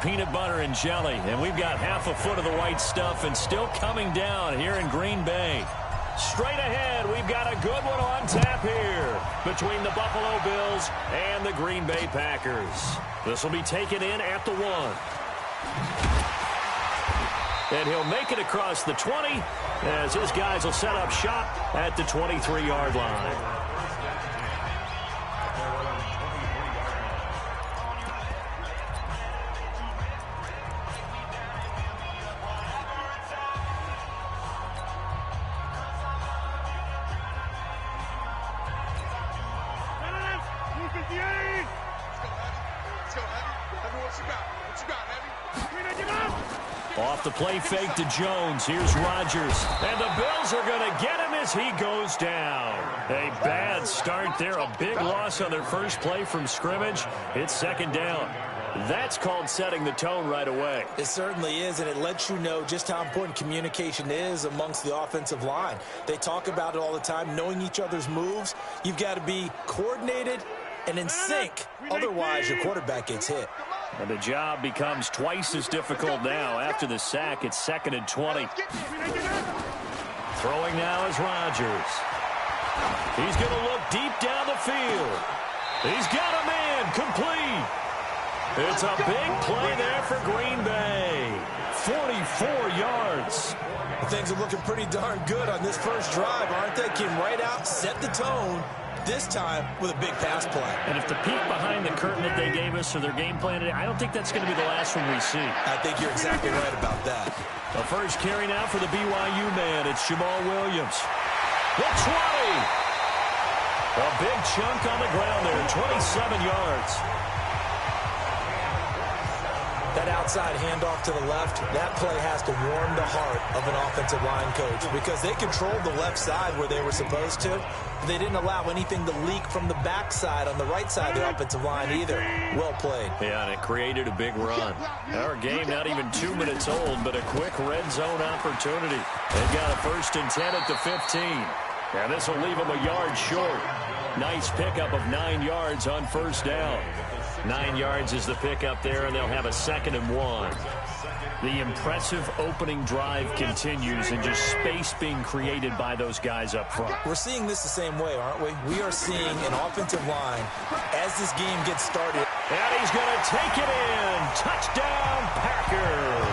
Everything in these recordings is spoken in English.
peanut butter and jelly. And we've got half a foot of the white stuff and still coming down here in Green Bay. Straight ahead, we've got a good one on tap here between the Buffalo Bills and the Green Bay Packers. This will be taken in at the 1. And he'll make it across the 20 as his guys will set up shop at the 23-yard line. Off the play fake to Jones. Here's Rodgers. And the Bills are going to get him as he goes down. A bad start there. A big loss on their first play from scrimmage. It's second down. That's called setting the tone right away. It certainly is, and it lets you know just how important communication is amongst the offensive line. They talk about it all the time, knowing each other's moves. You've got to be coordinated and in sync. Otherwise, your quarterback gets hit. And the job becomes twice as difficult now. After the sack, it's 2nd and 20. Throwing now is Rodgers. He's going to look deep down the field. He's got a man complete. It's a big play there for Green Bay. 44 yards. Things are looking pretty darn good on this first drive, aren't they? Came right out, set the tone. This time with a big pass play. And if the peek behind the curtain that they gave us or their game plan today, I don't think that's going to be the last one we see. I think you're exactly right about that. The first carry now for the BYU man. It's Jamal Williams. The 20. A big chunk on the ground there, 27 yards. That outside handoff to the left, that play has to warm the heart of an offensive line coach because they controlled the left side where they were supposed to. They didn't allow anything to leak from the backside on the right side of the offensive line either. Well played. Yeah, and it created a big run. Our game not even 2 minutes old, but a quick red zone opportunity. They've got a 1st and 10 at the 15. And this will leave them a yard short. Nice pickup of 9 yards on first down. 9 yards is the pickup there, and they'll have a 2nd and 1. The impressive opening drive continues and just space being created by those guys up front. We're seeing this the same way, aren't we? We are seeing an offensive line as this game gets started. And he's going to take it in. Touchdown, Packers.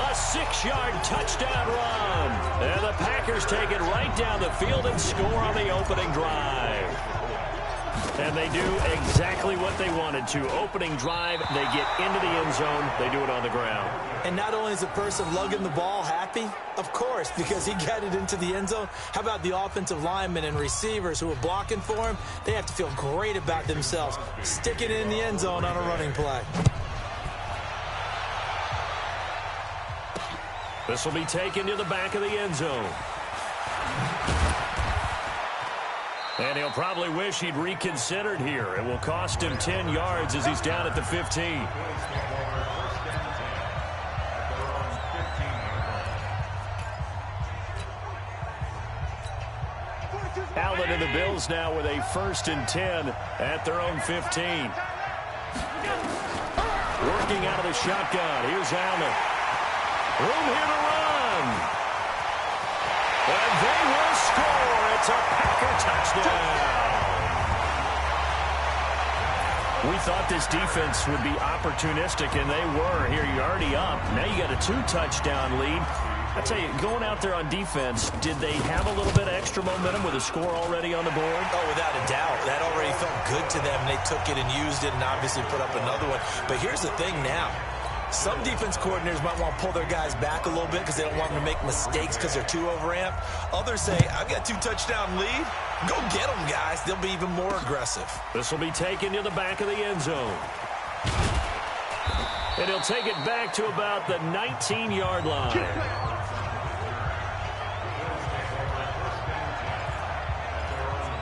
A 6-yard touchdown run. And the Packers take it right down the field and score on the opening drive. And they do exactly what they wanted to. Opening drive, they get into the end zone. They do it on the ground. And not only is the person lugging the ball happy, of course, because he got it into the end zone. How about the offensive linemen and receivers who are blocking for him? They have to feel great about themselves. Sticking it in the end zone on a running play. This will be taken to the back of the end zone. And he'll probably wish he'd reconsidered here. It will cost him 10 yards as he's down at the 15. Allen and the Bills now with a 1st and 10 at their own 15. Working out of the shotgun. Here's Allen. Room here to run. And they will score. It's a Packer touchdown. We thought this defense would be opportunistic, and they were. Here, you're already up. Now you got a 2-touchdown lead. I tell you, going out there on defense, did they have a little bit of extra momentum with a score already on the board? Oh, without a doubt. That already felt good to them. They took it and used it and obviously put up another one. But here's the thing now. Some defense coordinators might want to pull their guys back a little bit because they don't want them to make mistakes because they're too overamped. Others say, I've got 2-touchdown lead. Go get them, guys. They'll be even more aggressive. This will be taken to the back of the end zone. And he'll take it back to about the 19-yard line.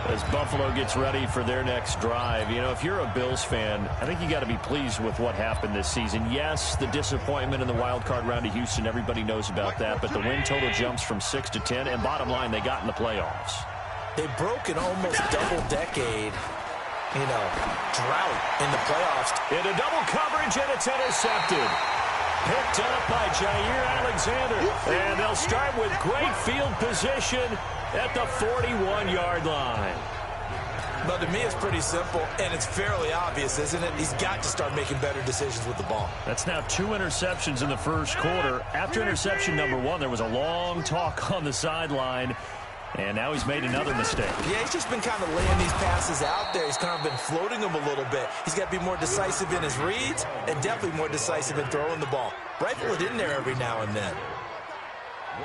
As Buffalo gets ready for their next drive. You know, if you're a Bills fan, I think you got to be pleased with what happened this season. Yes, the disappointment in the wild card round to Houston, everybody knows about that. But the win total jumps from 6 to 10. And bottom line, they got in the playoffs. They broke an almost double decade drought in the playoffs. Into double coverage, and it's intercepted. Picked up by Jair Alexander. And they'll start with great field position at the 41-yard line. But to me, it's pretty simple, and it's fairly obvious, isn't it? He's got to start making better decisions with the ball. That's now 2 interceptions in the first quarter. After interception number 1, there was a long talk on the sideline, and now he's made another mistake. Yeah, he's just been kind of laying these passes out there. He's kind of been floating them a little bit. He's got to be more decisive in his reads and definitely more decisive in throwing the ball. Rifle it in there every now and then.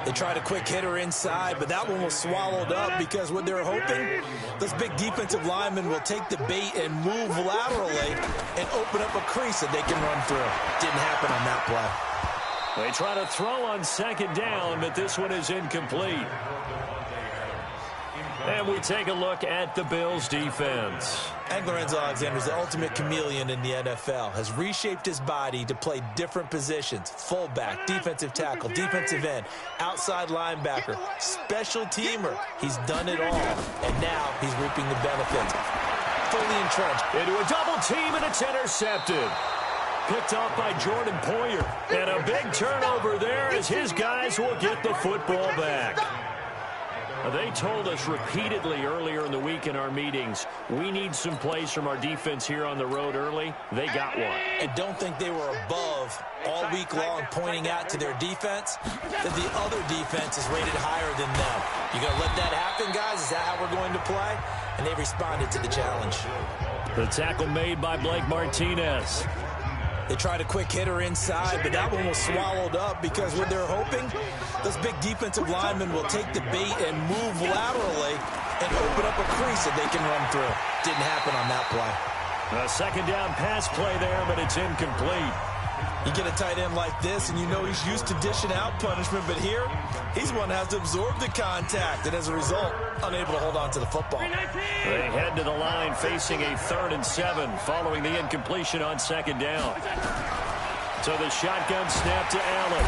They tried a quick hitter inside, but that one was swallowed up because what they're hoping, those big defensive linemen will take the bait and move laterally and open up a crease that they can run through. Didn't happen on that play. They try to throw on second down, but this one is incomplete. And we take a look at the Bills' defense. Lorenzo Alexander is the ultimate chameleon in the NFL. Has reshaped his body to play different positions. Fullback, defensive tackle, defensive end, outside linebacker, special teamer. He's done it all, and now he's reaping the benefits. Fully entrenched. Into a double team, and it's intercepted. Picked off by Jordan Poyer. And a big turnover there as his guys will get the football back. They told us repeatedly earlier in the week in our meetings, we need some plays from our defense here on the road early. They got one. And don't think they were above all week long pointing out to their defense that the other defense is rated higher than them. You going to let that happen, guys? Is that how we're going to play? And they responded to the challenge. The tackle made by Blake Martinez. They tried a quick hitter inside, but that one was swallowed up because what they're hoping, those big defensive linemen will take the bait and move laterally and open up a crease that they can run through. Didn't happen on that play. A second down pass play there, but it's incomplete. You get a tight end like this, and you know he's used to dishing out punishment, but here, he's one that has to absorb the contact, and as a result, unable to hold on to the football. They head to the line facing a 3rd and 7 following the incompletion on second down. So the shotgun snap to Allen.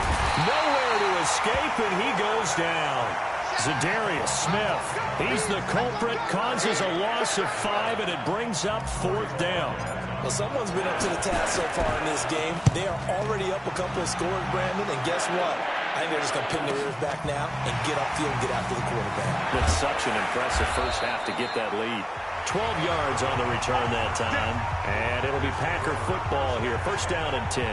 Nowhere to escape, and he goes down. Zadarius Smith, he's the culprit, causes a loss of 5, and it brings up 4th down. Well, someone's been up to the task so far in this game. They are already up a couple of scores, Brandon, and guess what? I think they're just going to pin their ears back now and get upfield and get after the quarterback. It's such an impressive first half to get that lead. 12 yards on the return that time, and it'll be Packer football here. 1st down and 10.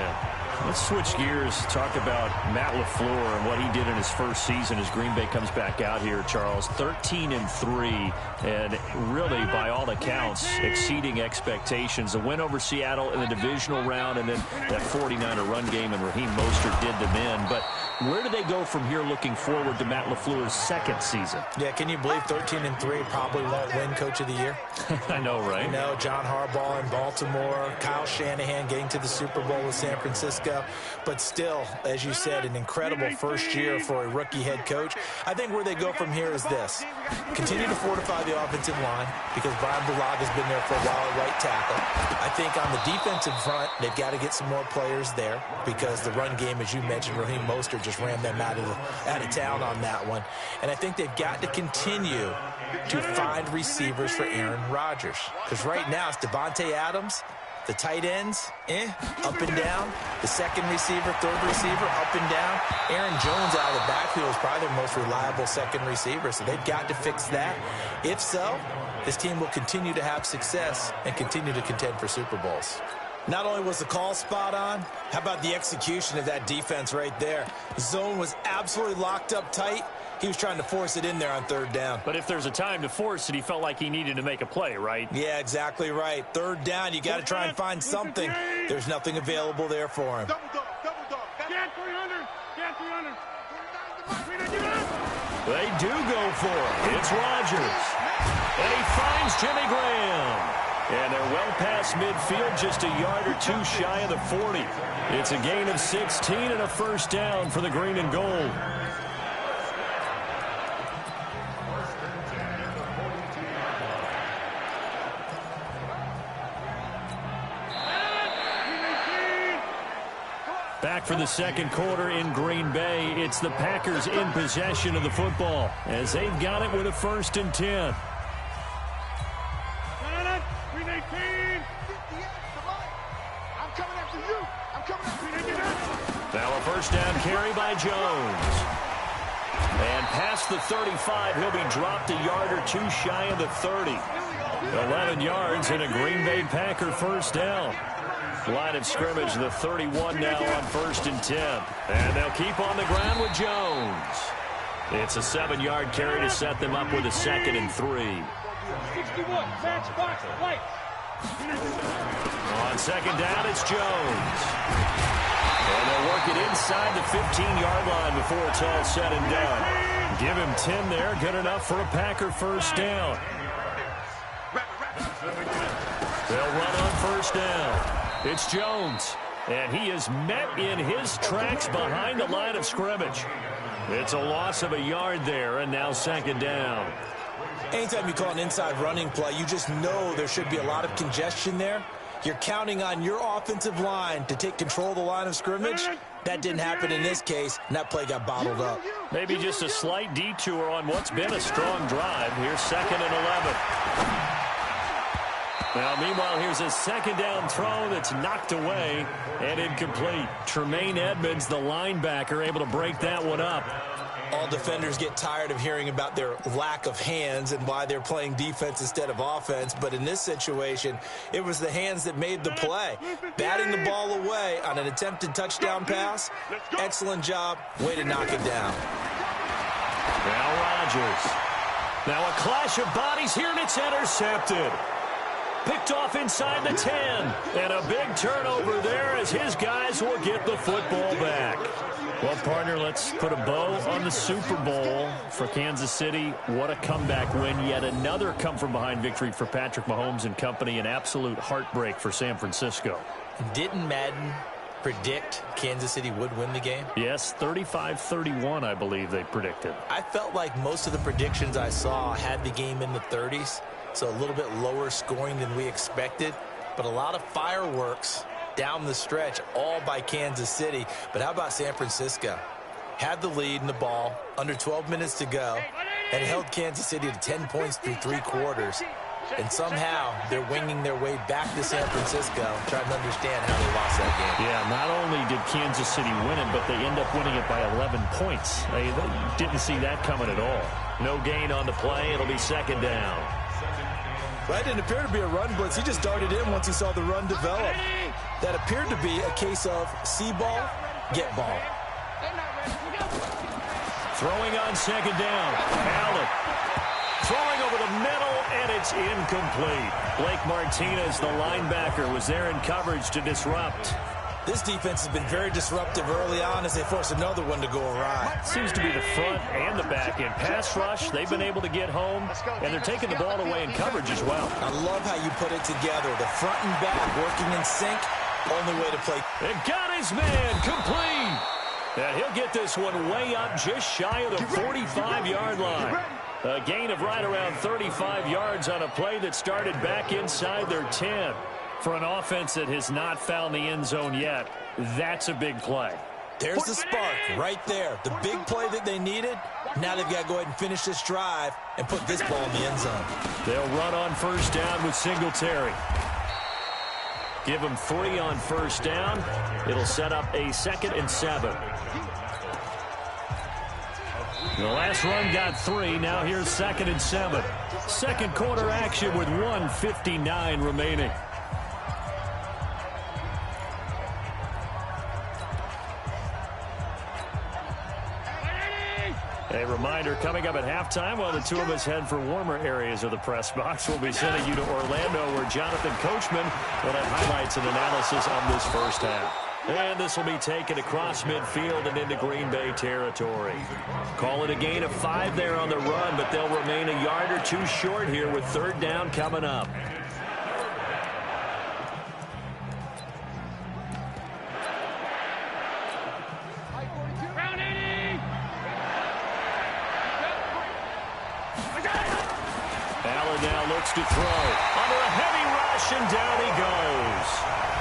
Let's switch gears, talk about Matt LaFleur and what he did in his first season as Green Bay comes back out here, Charles. 13-3, and really, by all accounts, exceeding expectations. A win over Seattle in the divisional round, and then that 49er run game, and Raheem Mostert did them in. But where do they go from here looking forward to Matt LaFleur's 2nd season? Yeah, can you believe 13-3 probably won't win Coach of the Year? I know, right? You know, John Harbaugh in Baltimore, Kyle Shanahan getting to the Super Bowl with San Francisco. But still, as you said, an incredible first year for a rookie head coach. I think where they go from here is this. Continue to fortify the offensive line because Brian Bulaga's been there for a while at right tackle. I think on the defensive front, they've got to get some more players there because the run game, as you mentioned, Raheem Mostert just ran them out of town on that one. And I think they've got to continue to find receivers for Aaron Rodgers because right now it's Devontae Adams. The tight ends, up and down. The 2nd receiver, 3rd receiver, up and down. Aaron Jones out of the backfield is probably their most reliable 2nd receiver, so they've got to fix that. If so, this team will continue to have success and continue to contend for Super Bowls. Not only was the call spot on, how about the execution of that defense right there? The zone was absolutely locked up tight. He was trying to force it in there on 3rd down. But if there's a time to force it, he felt like he needed to make a play, right? Yeah, exactly right. 3rd down, you got to try and find something. There's nothing available there for him. They do go for it. It's Rodgers. And he finds Jimmy Graham. And they're well past midfield, just a yard or 2 shy of the 40. It's a gain of 16 and a 1st down for the green and gold. Back for the 2nd quarter in Green Bay. It's the Packers in possession of the football as they've got it with a 1st and 10. Now a first down carry by Jones. And past the 35, he'll be dropped a yard or two shy of the 30. 11 yards and a Green Bay Packer first down. Line of scrimmage, the 31 now on 1st and 10. And they'll keep on the ground with Jones. It's a 7-yard carry to set them up with a 2nd and 3. 61, match box, light. On 2nd down, it's Jones. And they'll work it inside the 15-yard line before it's all said and done. Give him 10 there, good enough for a Packer first down. They'll run on 1st down. It's Jones, and he is met in his tracks behind the line of scrimmage. It's a loss of a yard there, and now 2nd down. Anytime you call an inside running play, you just know there should be a lot of congestion there. You're counting on your offensive line to take control of the line of scrimmage. That didn't happen in this case, and that play got bottled up. Maybe just a slight detour on what's been a strong drive. Here's 2nd and 11. Now, meanwhile, here's a 2nd down throw that's knocked away and incomplete. Tremaine Edmonds, the linebacker, able to break that one up. All defenders get tired of hearing about their lack of hands and why they're playing defense instead of offense. But in this situation, it was the hands that made the play. Batting the ball away on an attempted touchdown pass. Excellent job. Way to knock it down. Now Rodgers. Now a clash of bodies here, and it's intercepted. Picked off inside the 10. And a big turnover there as his guys will get the football back. Well, partner, let's put a bow on the Super Bowl for Kansas City. What a comeback win. Yet another come-from-behind victory for Patrick Mahomes and company. An absolute heartbreak for San Francisco. Didn't Madden predict Kansas City would win the game? Yes, 35-31, I believe they predicted. I felt like most of the predictions I saw had the game in the 30s, so a little bit lower scoring than we expected, but a lot of fireworks down the stretch, all by Kansas City. But how about San Francisco? Had the lead in the ball, under 12 minutes to go, and held Kansas City to 10 points through 3 quarters. And somehow they're winging their way back to San Francisco, trying to understand how they lost that game. Yeah, not only did Kansas City win it, but they end up winning it by 11 points. They didn't see that coming at all. No gain on the play. It'll be 2nd down. That didn't appear to be a run blitz. He just darted in once he saw the run develop. That appeared to be a case of see ball, get ball. Throwing on 2nd down. Allen throwing over the middle, and it's incomplete. Blake Martinez, the linebacker, was there in coverage to disrupt. This defense has been very disruptive early on as they force another one to go awry. Seems to be the front and the back end. Pass rush, they've been able to get home, and they're taking the ball away in coverage as well. I love how you put it together. The front and back working in sync, only way to play. And got his man, complete. And he'll get this one way up just shy of the 45-yard line. A gain of right around 35 yards on a play that started back inside their 10. For an offense that has not found the end zone yet, that's a big play. There's the spark right there. The big play that they needed. Now they've got to go ahead and finish this drive and put this ball in the end zone. They'll run on 1st down with Singletary. Give them 3 on 1st down. It'll set up a 2nd and 7. The last run got 3. Now here's 2nd and 7. Second quarter action with 1:59 remaining. A reminder, coming up at halftime, while the two of us head for warmer areas of the press box, we'll be sending you to Orlando, where Jonathan Coachman will have highlights and analysis on this first half. And this will be taken across midfield and into Green Bay territory. Call it a gain of 5 there on the run, but they'll remain a yard or 2 short here with 3rd down coming up. Looks to throw under a heavy rush, and down he goes.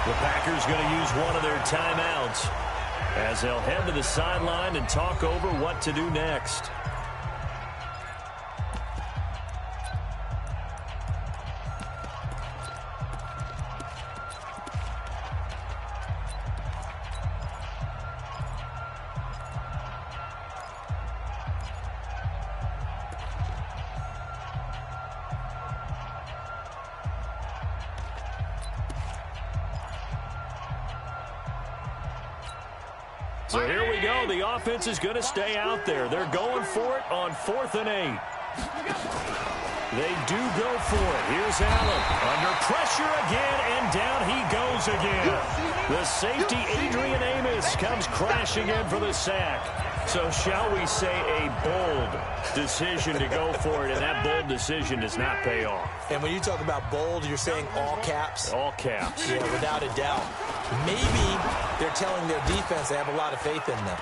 The Packers going to use one of their timeouts as they'll head to the sideline and talk over what to do next. So here we go. The offense is going to stay out there. They're going for it on 4th and 8. They do go for it. Here's Allen. Under pressure again, and down he goes again. The safety, Adrian Amos, comes crashing in for the sack. So shall we say a bold decision to go for it, and that bold decision does not pay off. And when you talk about bold, you're saying all caps? All caps. Yeah, without a doubt. Maybe they're telling their defense they have a lot of faith in them.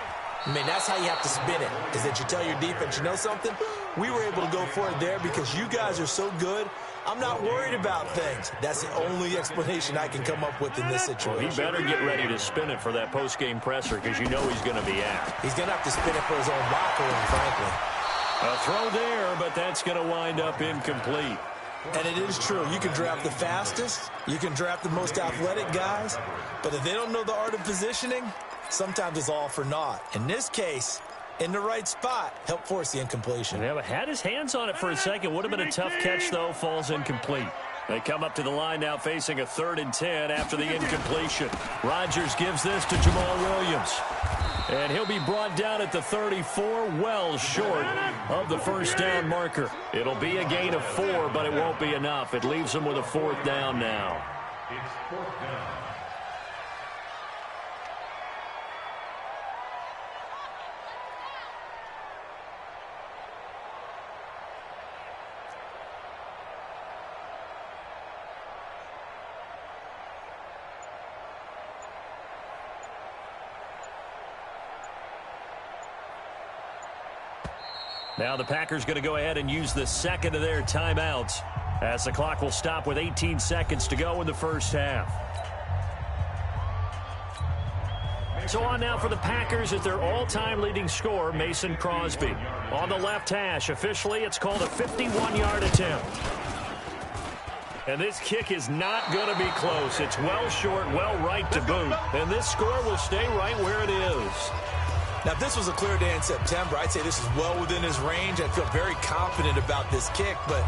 I mean, that's how you have to spin it, is that you tell your defense, you know something? We were able to go for it there because you guys are so good. I'm not worried about things. That's the only explanation I can come up with in this situation. Well, he better get ready to spin it for that post-game presser because you know he's going to be out. He's going to have to spin it for his own locker room, frankly. A throw there, but that's going to wind up incomplete. And it is true. You can draft the fastest. You can draft the most athletic guys. But if they don't know the art of positioning, sometimes it's all for naught. In this case, in the right spot, helped force the incompletion. Yeah, but had his hands on it for a second. Would have been a tough catch, though. Falls incomplete. They come up to the line now facing a 3rd and 10 after the incompletion. Rodgers gives this to Jamal Williams. And he'll be brought down at the 34, well short of the first down marker. It'll be a gain of 4, but it won't be enough. It leaves them with a 4th down now. It's 4th down. Now the Packers going to go ahead and use the second of their timeouts as the clock will stop with 18 seconds to go in the first half. So on now for the Packers is their all-time leading scorer, Mason Crosby. On the left hash, officially it's called a 51-yard attempt. And this kick is not going to be close. It's well short, well right to boot. And this score will stay right where it is. Now, if this was a clear day in September, I'd say this is well within his range. I feel very confident about this kick, but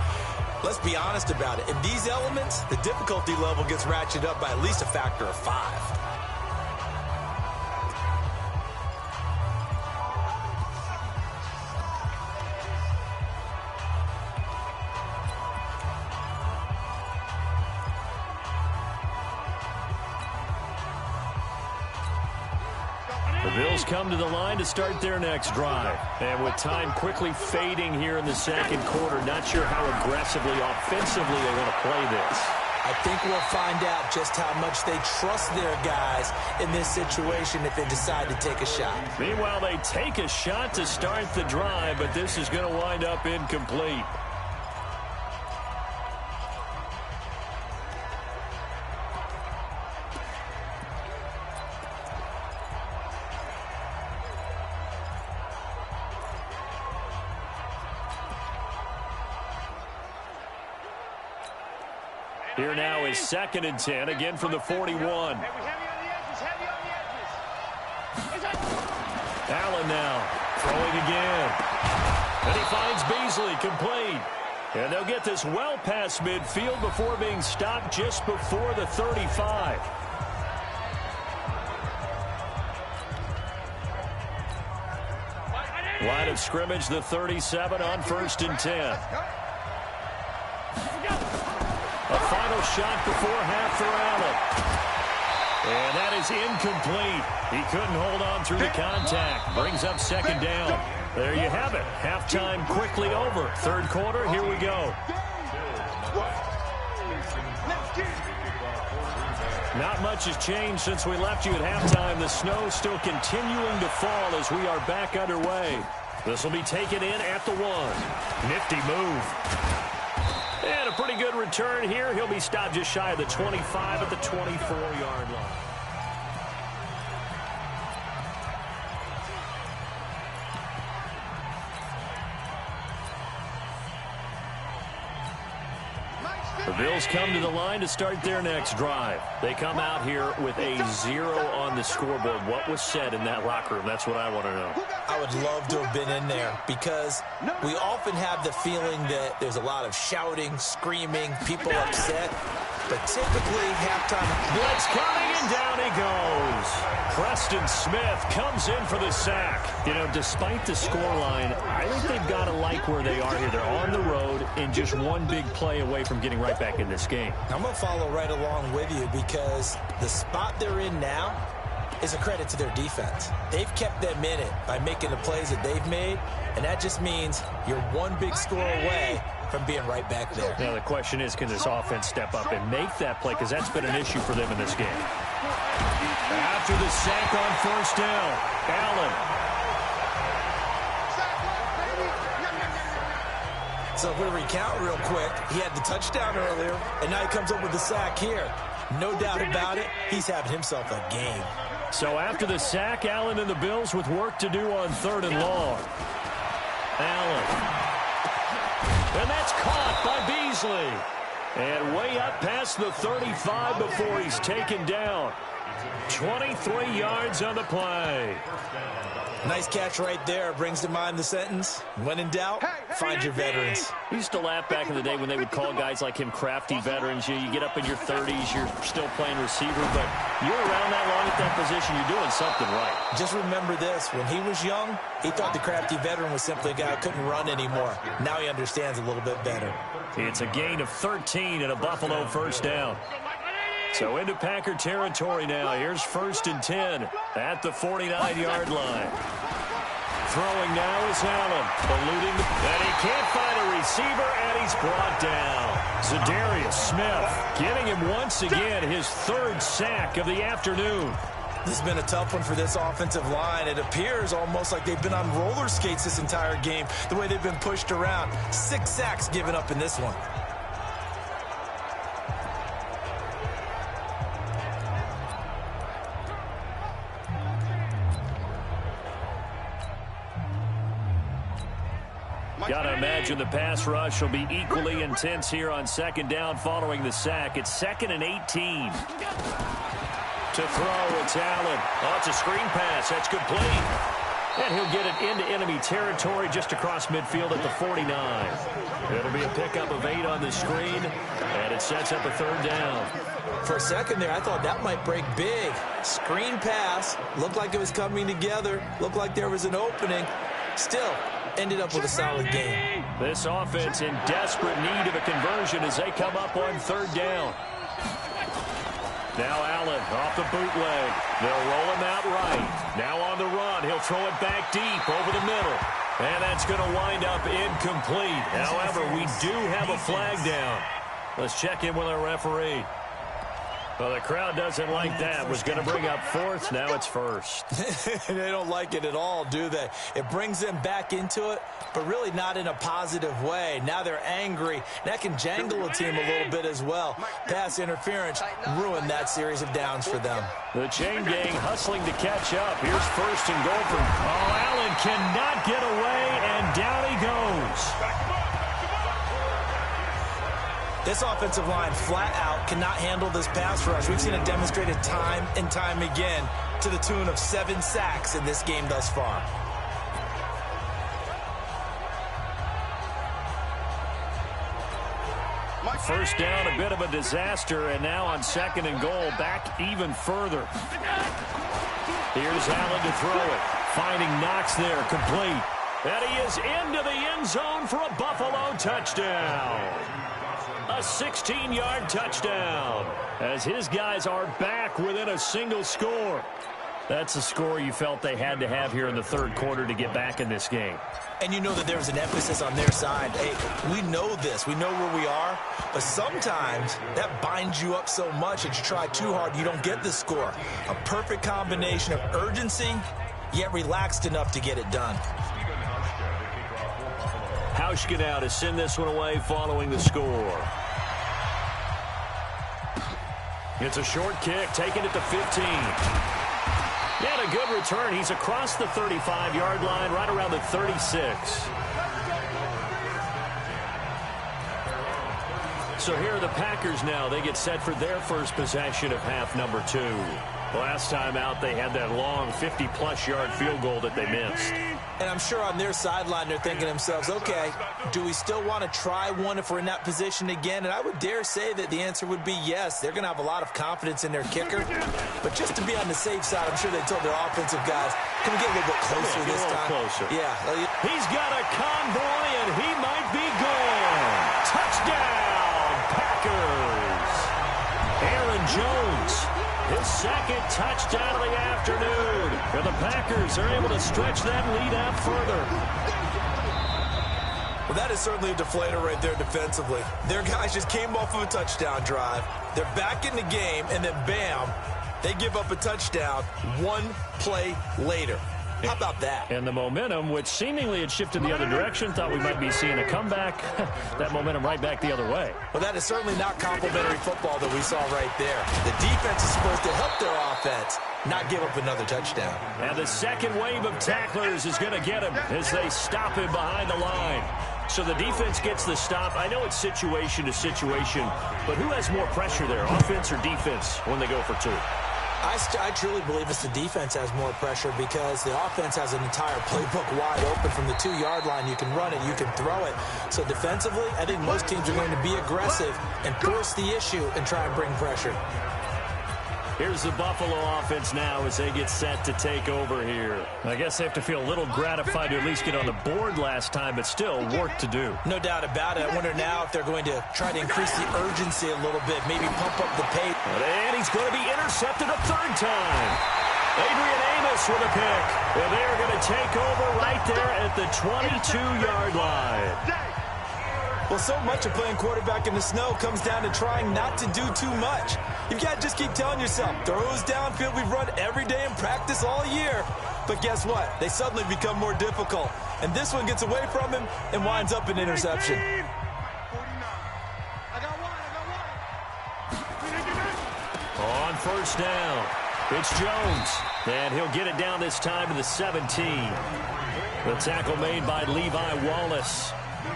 let's be honest about it. In these elements, the difficulty level gets ratcheted up by at least a factor of 5. The Bills come to the line to start their next drive. And with time quickly fading here in the second quarter, not sure how aggressively, offensively they want to play this. I think we'll find out just how much they trust their guys in this situation if they decide to take a shot. Meanwhile, they take a shot to start the drive, but this is going to wind up incomplete. Here now is 2nd and 10, again from the 41. Allen now throwing again. And he finds Beasley complete. And they'll get this well past midfield before being stopped just before the 35. Line of scrimmage, the 37 on 1st and 10. A final shot before half for Allen. And that is incomplete. He couldn't hold on through the contact. Brings up 2nd down. There you have it. Halftime quickly over. 3rd quarter, here we go. Not much has changed since we left you at halftime. The snow still continuing to fall as we are back underway. This will be taken in at the 1. Nifty move. And a pretty good return here. He'll be stopped just shy of the 25 at the 24-yard line. The Bills come to the line to start their next drive. They come out here with a 0 on the scoreboard. What was said in that locker room? That's what I want to know. I would love to have been in there because we often have the feeling that there's a lot of shouting, screaming, people upset. But typically, halftime... Blitz coming, and down he goes. Preston Smith comes in for the sack. You know, despite the scoreline, I think they've got to like where they are here. They're on the road and just one big play away from getting right back in this game. I'm going to follow right along with you because the spot they're in now is a credit to their defense. They've kept them in it by making the plays that they've made, and that just means you're one big score away from being right back there. Now the question is, can this offense step up and make that play, because that's been an issue for them in this game. After the sack on first down, Allen. So if we recount real quick, he had the touchdown earlier, and now he comes up with the sack here. No doubt about it, he's having himself a game. So after the sack, Allen and the Bills with work to do on 3rd and long. Allen. And that's caught by Beasley. And way up past the 35 before he's taken down. 23 yards on the play. Nice catch right there. Brings to mind the sentence, when in doubt, find your veterans. We used to laugh back in the day when they would call guys like him crafty veterans. You get up in your 30s, you're still playing receiver, but you're around that long at that position, you're doing something right. Just remember this. When he was young, he thought the crafty veteran was simply a guy who couldn't run anymore. Now he understands a little bit better. It's a gain of 13 and a Buffalo first down. So into Packer territory now. Here's 1st and 10 at the 49-yard line. Throwing now is Allen. Eluding, and he can't find a receiver, and he's brought down. Zadarius Smith getting him once again his 3rd sack of the afternoon. This has been a tough one for this offensive line. It appears almost like they've been on roller skates this entire game, the way they've been pushed around. 6 sacks given up in this one. Got to imagine the pass rush will be equally intense here on 2nd down following the sack. It's 2nd and 18. To throw, it's Allen. Oh, it's a screen pass. That's complete. And he'll get it into enemy territory just across midfield at the 49. It'll be a pickup of 8 on the screen, and it sets up a 3rd down. For a second there, I thought that might break big. Screen pass. Looked like it was coming together. Looked like there was an opening. Still, ended up with a solid game. This offense in desperate need of a conversion as they come up on 3rd down. Now Allen off the bootleg. They'll roll him out right. Now on the run. He'll throw it back deep over the middle. And that's going to wind up incomplete. However, we do have a flag down. Let's check in with our referee. Well, the crowd doesn't like that. Was going to bring up 4th. Now it's 1st. They don't like it at all, do they? It brings them back into it, but really not in a positive way. Now they're angry. That can jangle a team a little bit as well. Pass interference ruined that series of downs for them. The chain gang hustling to catch up. Here's 1st and goal from... Oh, Allen cannot get away, and down he goes. This offensive line flat out cannot handle this pass rush. We've seen it demonstrated time and time again to the tune of 7 sacks in this game thus far. First down, a bit of a disaster, and now on 2nd and goal, back even further. Here's Allen to throw it. Finding Knox there, complete. And he is into the end zone for a Buffalo touchdown. A 16-yard touchdown as his guys are back within a single score. That's a score you felt they had to have here in the 3rd quarter to get back in this game. And you know that there's an emphasis on their side. Hey, we know this. We know where we are. But sometimes that binds you up so much that you try too hard, you don't get the score. A perfect combination of urgency, yet relaxed enough to get it done. Hauschka now to send this one away following the score. It's a short kick, taking it to 15. And a good return. He's across the 35-yard line, right around the 36. So here are the Packers now. They get set for their first possession of half number 2. Last time out, they had that long 50-plus yard field goal that they missed. And I'm sure on their sideline, they're thinking to themselves, okay, do we still want to try one if we're in that position again? And I would dare say that the answer would be yes. They're going to have a lot of confidence in their kicker. But just to be on the safe side, I'm sure they told their offensive guys, can we get a little bit closer this time? Closer. Yeah. He's got a convoy, and he might be gone. Touchdown, Packers. Aaron Jones, his second touchdown of the afternoon. And the Packers are able to stretch that lead out further. Well, that is certainly a deflator right there defensively. Their guys just came off of a touchdown drive. They're back in the game, and then bam, they give up a touchdown one play later. How about that? And the momentum, which seemingly had shifted the other direction, thought we might be seeing a comeback. That momentum right back the other way. Well, that is certainly not complimentary football that we saw right there. The defense is supposed to help their offense, not give up another touchdown. And the second wave of tacklers is going to get him as they stop him behind the line. So the defense gets the stop. I know it's situation to situation, but who has more pressure there, offense or defense, when they go for two? I truly believe it's the defense has more pressure because the offense has an entire playbook wide open from the 2-yard line. You can run it, you can throw it. So defensively, I think most teams are going to be aggressive and force the issue and try and bring pressure. Here's the Buffalo offense now as they get set to take over here. I guess they have to feel a little gratified to at least get on the board last time, but still work to do. No doubt about it. I wonder now if they're going to try to increase the urgency a little bit, maybe pump up the pace. And he's going to be intercepted a third time. Adrian Amos with a pick. And they're going to take over right there at the 22-yard line. Well, so much of playing quarterback in the snow comes down to trying not to do too much. You've got to just keep telling yourself, throws downfield we've run every day in practice all year. But guess what? They suddenly become more difficult. And this one gets away from him and winds up an interception. On first down, it's Jones. And he'll get it down this time to the 17. The tackle made by Levi Wallace.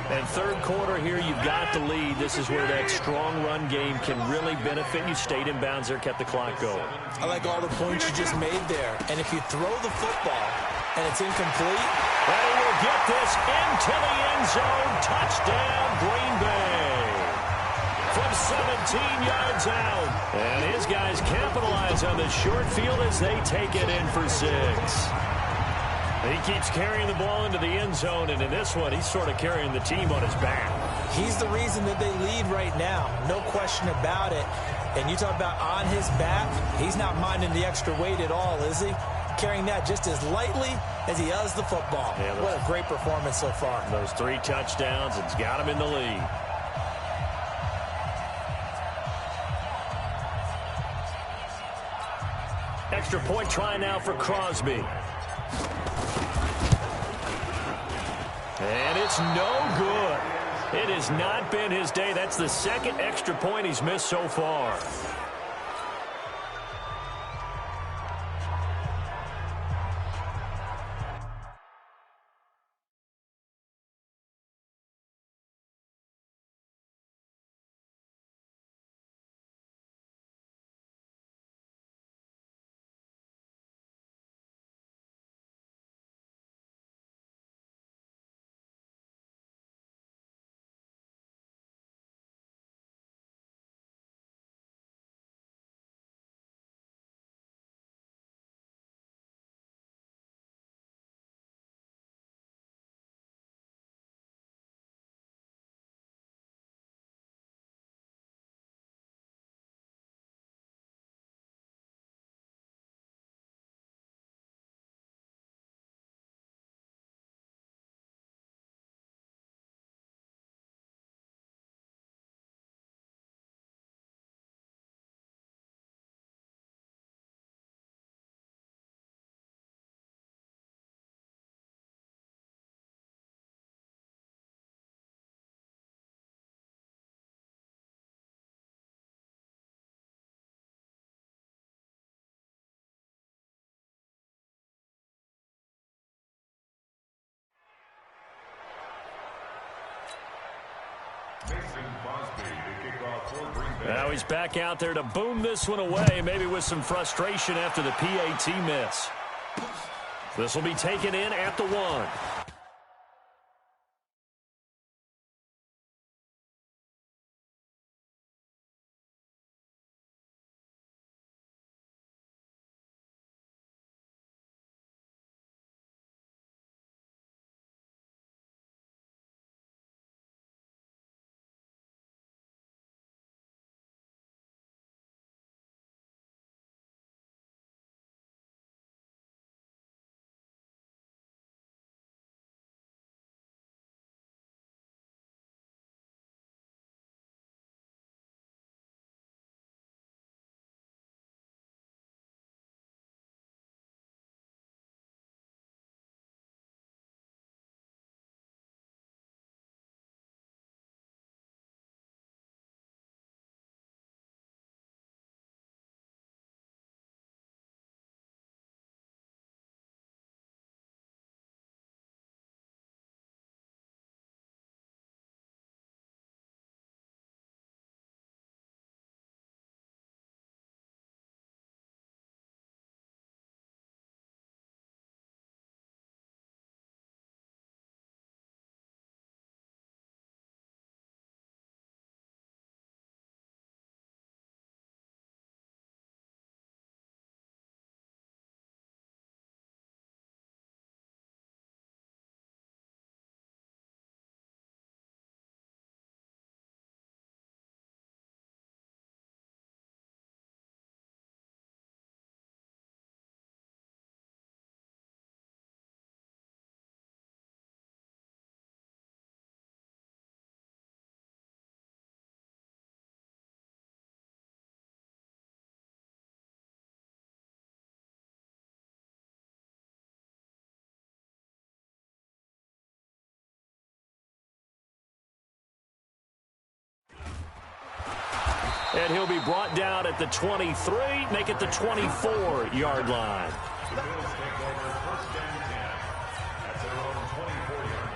And third quarter here, you've got the lead. This is where that strong run game can really benefit you. Stayed in bounds there, kept the clock going. I like all the points you just made there. And if you throw the football and it's incomplete, they will get this into the end zone. Touchdown, Green Bay. From 17 yards out. And his guys capitalize on the short field as they take it in for 6. He keeps carrying the ball into the end zone, and in this one, he's sort of carrying the team on his back. He's the reason that they lead right now. No question about it. And you talk about on his back, he's not minding the extra weight at all, is he? Carrying that just as lightly as he does the football. Yeah, what a great performance so far. Those 3 touchdowns, it's got him in the lead. Extra point try now for Crosby. And it's no good. It has not been his day. That's the second extra point he's missed so far. Mason Crosby to kick off Now he's back out there to boom this one away, maybe with some frustration after the PAT miss. This will be taken in at the 1. And he'll be brought down at the 23, make it the 24-yard line. The Bills take over 1st and 10 at their own 24-yard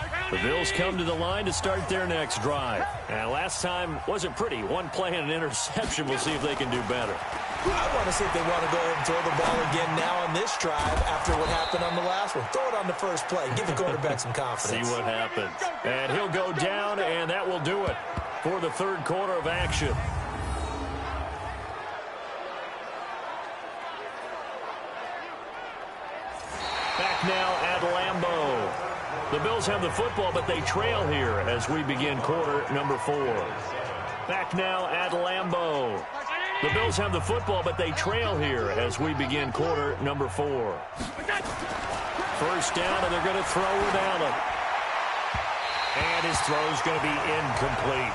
line. The Bills come to the line to start their next drive. And last time wasn't pretty. One play and an interception. We'll see if they can do better. I want to see if they want to go ahead and throw the ball again now on this drive after what happened on the last one. Throw it on the first play. Give the quarterback some confidence. See what happens. And he'll go down, and that will do it for the third quarter of action. Back now at Lambeau. The Bills have the football, but they trail here as we begin quarter number 4. Back now at Lambeau. The Bills have the football, but they trail here as we begin quarter number 4. First down, and they're going to throw with Allen. And his throw's going to be incomplete.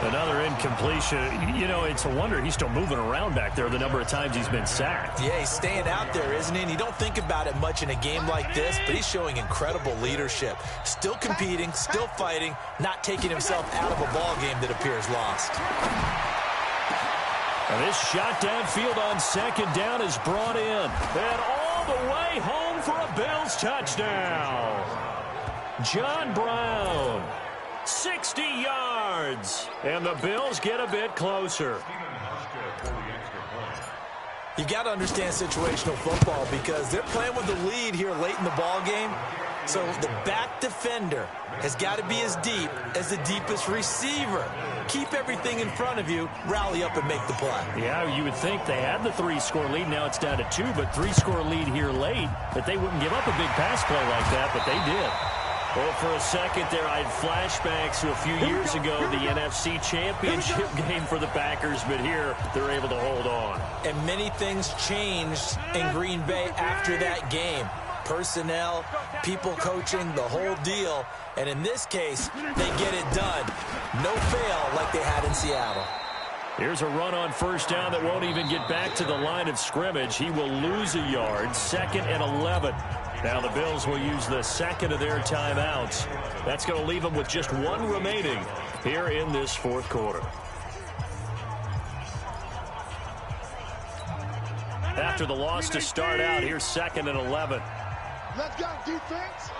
Another incompletion. You know, it's a wonder he's still moving around back there the number of times he's been sacked. Yeah, he's staying out there, isn't he? And you don't think about it much in a game like this, but he's showing incredible leadership. Still competing, still fighting, not taking himself out of a ball game that appears lost. And this shot downfield on second down is brought in. And all the way home for a Bills touchdown. John Brown, 60 yards. And the Bills get a bit closer. You've got to understand situational football because they're playing with the lead here late in the ball game. So the back defender has got to be as deep as the deepest receiver. Keep everything in front of you, rally up and make the play. Yeah, you would think they had the 3-score lead. Now it's down to 2, but 3-score lead here late, that they wouldn't give up a big pass play like that, but they did. Well, for a second there, I had flashbacks to a few years ago, the NFC Championship game for the Packers, but here they're able to hold on. And many things changed in Green Bay after that game. Personnel, people coaching, the whole deal. And in this case, they get it done. No fail like they had in Seattle. Here's a run on first down that won't even get back to the line of scrimmage. He will lose a yard, 2nd and 11. Now the Bills will use the second of their timeouts. That's going to leave them with just 1 remaining here in this 4th quarter. After the loss to start out, here's 2nd and 11. Let's go, defense.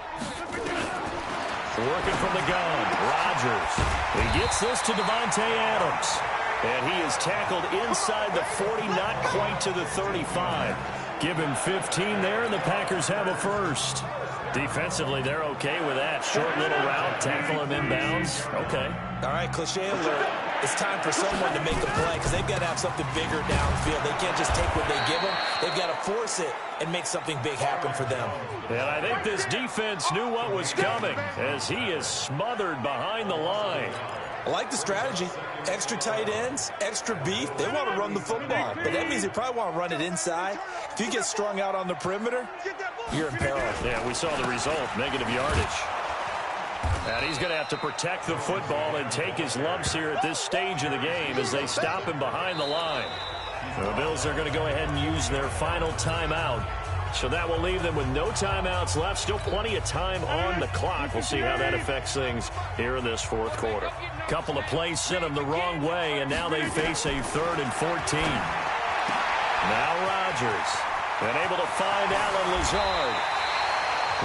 Working from the gun, Rodgers. He gets this to Davante Adams. And he is tackled inside the 40, not quite to the 35. Give him 15 there, and the Packers have a first. Defensively, they're okay with that. Short little route, tackle him inbounds. Okay. All right, cliche alert. It's time for someone to make a play because they've got to have something bigger downfield. They can't just take what they give them. They've got to force it and make something big happen for them. And I think this defense knew what was coming as he is smothered behind the line. I like the strategy. Extra tight ends, extra beef. They want to run the football, but that means they probably want to run it inside. If you get strung out on the perimeter, you're in peril. Yeah, we saw the result, negative yardage. And he's going to have to protect the football and take his lumps here at this stage of the game as they stop him behind the line. The Bills are going to go ahead and use their final timeout. So that will leave them with no timeouts left. Still plenty of time on the clock. We'll see how that affects things here in this fourth quarter. Couple of plays sent them the wrong way, and now they face a 3rd and 14. Now Rodgers. And able to find Allen Lazard.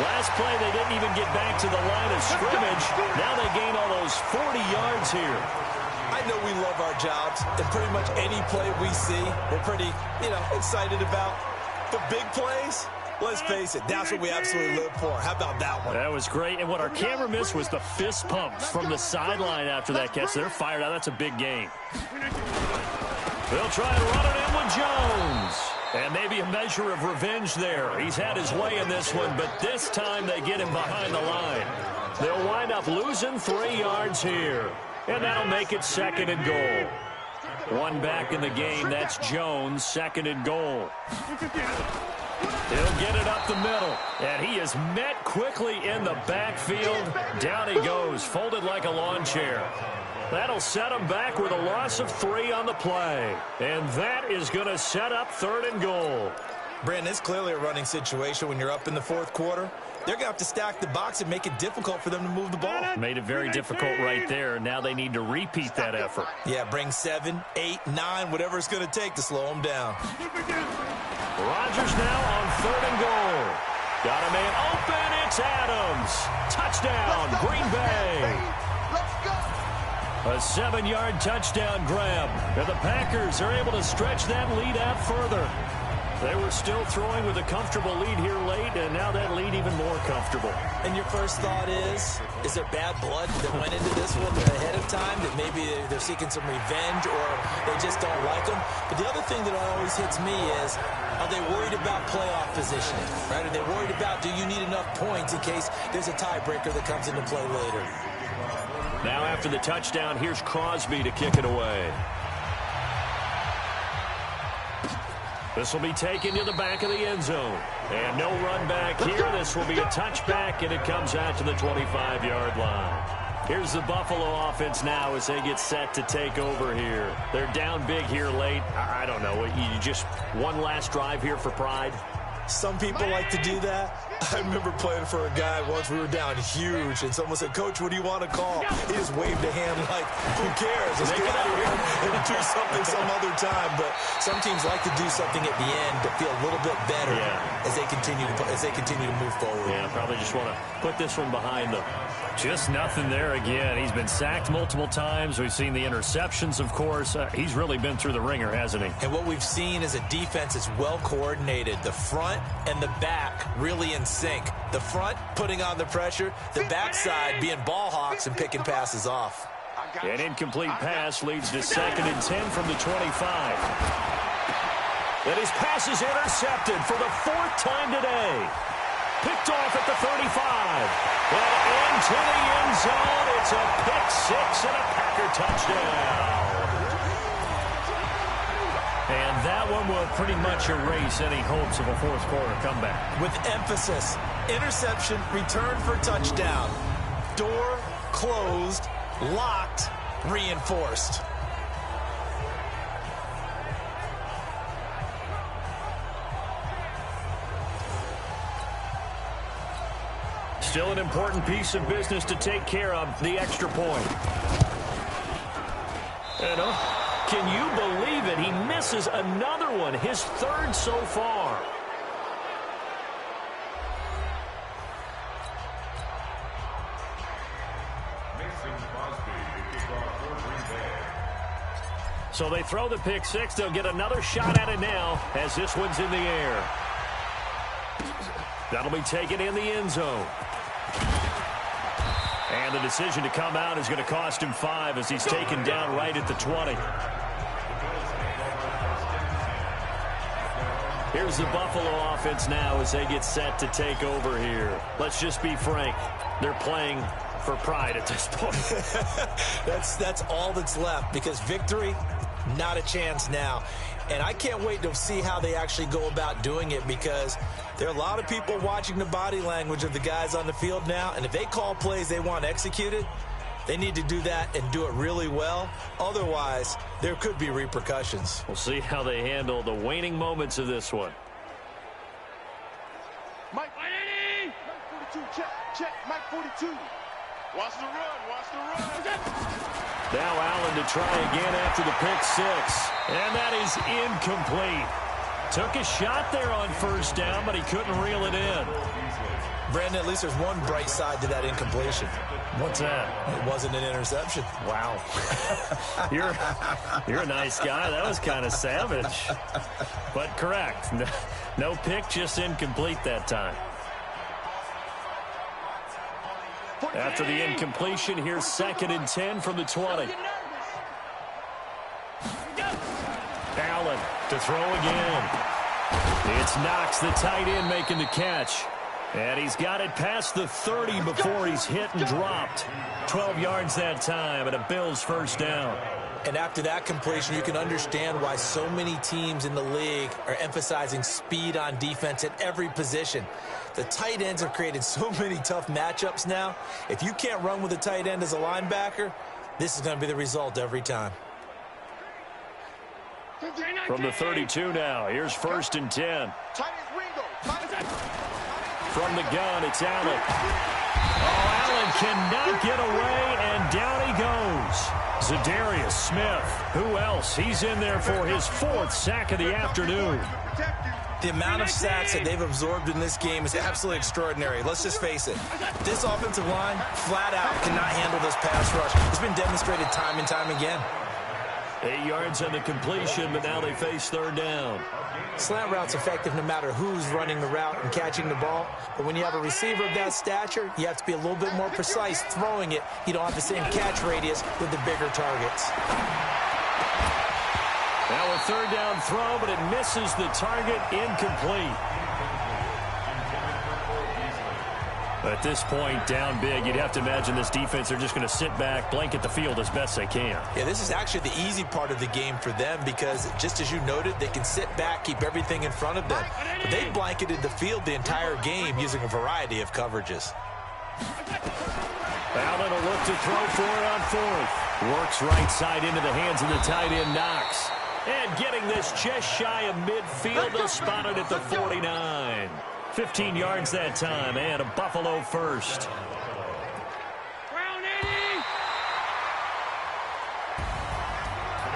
Last play, they didn't even get back to the line of scrimmage. Now they gain almost 40 yards here. I know we love our jobs, and pretty much any play we see, we're pretty, excited about. The big plays, let's face it, that's what we absolutely live for. How about that one? That was great, and what our camera missed was the fist pump from the sideline after that catch. They're fired out. That's a big game. They'll try and run it in with Jones. And maybe a measure of revenge there. He's had his way in this one, but this time they get him behind the line. They'll wind up losing 3 yards here. And that'll make it 2nd and goal. One back in the game, that's Jones, 2nd and goal. He'll get it up the middle, and he is met quickly in the backfield. Down he goes, folded like a lawn chair. That'll set him back with a loss of 3 on the play. And that is going to set up 3rd and goal. Brandon, it's clearly a running situation when you're up in the 4th quarter. They're going to have to stack the box and make it difficult for them to move the ball. Made it very difficult right there. Now they need to repeat that effort. Yeah, bring 7, 8, 9, whatever it's going to take to slow them down. Rodgers now on 3rd and goal. Got a man open. It's Adams. Touchdown, Green Bay. A 7-yard touchdown grab. And the Packers are able to stretch that lead out further. They were still throwing with a comfortable lead here late, and now that lead even more comfortable. And your first thought is there bad blood that went into this one ahead of time, that maybe they're seeking some revenge or they just don't like them? But the other thing that always hits me is, are they worried about playoff positioning? Right? Are they worried about, do you need enough points in case there's a tiebreaker that comes into play later? Now after the touchdown, here's Crosby to kick it away. This will be taken to the back of the end zone. And no run back here. This will be a touchback, and it comes out to the 25-yard line. Here's the Buffalo offense now as they get set to take over here. They're down big here late. I don't know. You just one last drive here for pride? Some people like to do that. I remember playing for a guy once. We were down huge, and someone said, "Coach, what do you want to call?" He just waved a hand like, "Who cares? Let's get out of here and do something some other time." But some teams like to do something at the end to feel a little bit better as they continue to move forward. Yeah, probably just want to put this one behind them. Just nothing there again. He's been sacked multiple times. We've seen the interceptions, of course. He's really been through the ringer, hasn't he? And what we've seen is a defense that's well coordinated. The front and the back really in sync. The front putting on the pressure, the backside being ball hawks and picking passes off. An incomplete pass leads to 2nd and 10 from the 25. And his pass is intercepted for the 4th time today. Picked off at the 35. And into the end zone. It's a pick 6 and a Packer touchdown. And that one will pretty much erase any hopes of a 4th quarter comeback. With emphasis, interception, return for touchdown. Door closed, locked, reinforced. Still an important piece of business to take care of, the extra point. And can you believe it? He misses another one, his 3rd so far. So they throw the pick six. They'll get another shot at it now as this one's in the air. That'll be taken in the end zone. And the decision to come out is going to cost him 5 as he's taken down right at the 20. Here's the Buffalo offense now as they get set to take over here. Let's just be frank. They're playing for pride at this point. That's all that's left, because victory, not a chance now. And I can't wait to see how they actually go about doing it, because there are a lot of people watching the body language of the guys on the field now, and if they call plays they want executed, they need to do that and do it really well. Otherwise, there could be repercussions. We'll see how they handle the waning moments of this one. Mike 42, check, Mike 42. Watch the run. Now Allen to try again after the pick six. And that is incomplete. Took a shot there on first down, but he couldn't reel it in. Brandon, at least there's one bright side to that incompletion. What's that? It wasn't an interception. Wow. You're a nice guy. That was kind of savage. But correct. No pick, just incomplete that time. After the incompletion, here's 2nd and 10 from the 20. Allen to throw again. It's Knox, the tight end, making the catch. And he's got it past the 30 before he's hit and dropped. 12 yards that time, and a Bills first down. And after that completion, you can understand why so many teams in the league are emphasizing speed on defense at every position. The tight ends have created so many tough matchups now. If you can't run with a tight end as a linebacker, this is going to be the result every time. From the 32 now, here's 1st and 10. From the gun, it's Allen. Oh, Allen cannot get away, and down he goes. Zadarius Smith. Who else? He's in there for his 4th sack of the afternoon. The amount of sacks that they've absorbed in this game is absolutely extraordinary. Let's just face it. This offensive line, flat out, cannot handle this pass rush. It's been demonstrated time and time again. 8 yards on the completion, but now they face 3rd down. Slant route's effective no matter who's running the route and catching the ball. But when you have a receiver of that stature, you have to be a little bit more precise throwing it. You don't have the same catch radius with the bigger targets. Now a 3rd down throw, but it misses the target, incomplete. At this point, down big, you'd have to imagine this defense are just going to sit back, blanket the field as best they can. Yeah, this is actually the easy part of the game for them, because just as you noted, they can sit back, keep everything in front of them. But they blanketed the field the entire game using a variety of coverages. Allen will look to throw for it on 4th. Works right side into the hands of the tight end, Knox. And getting this just shy of midfield, they'll spot it at the 49. 15 yards that time, and a Buffalo first.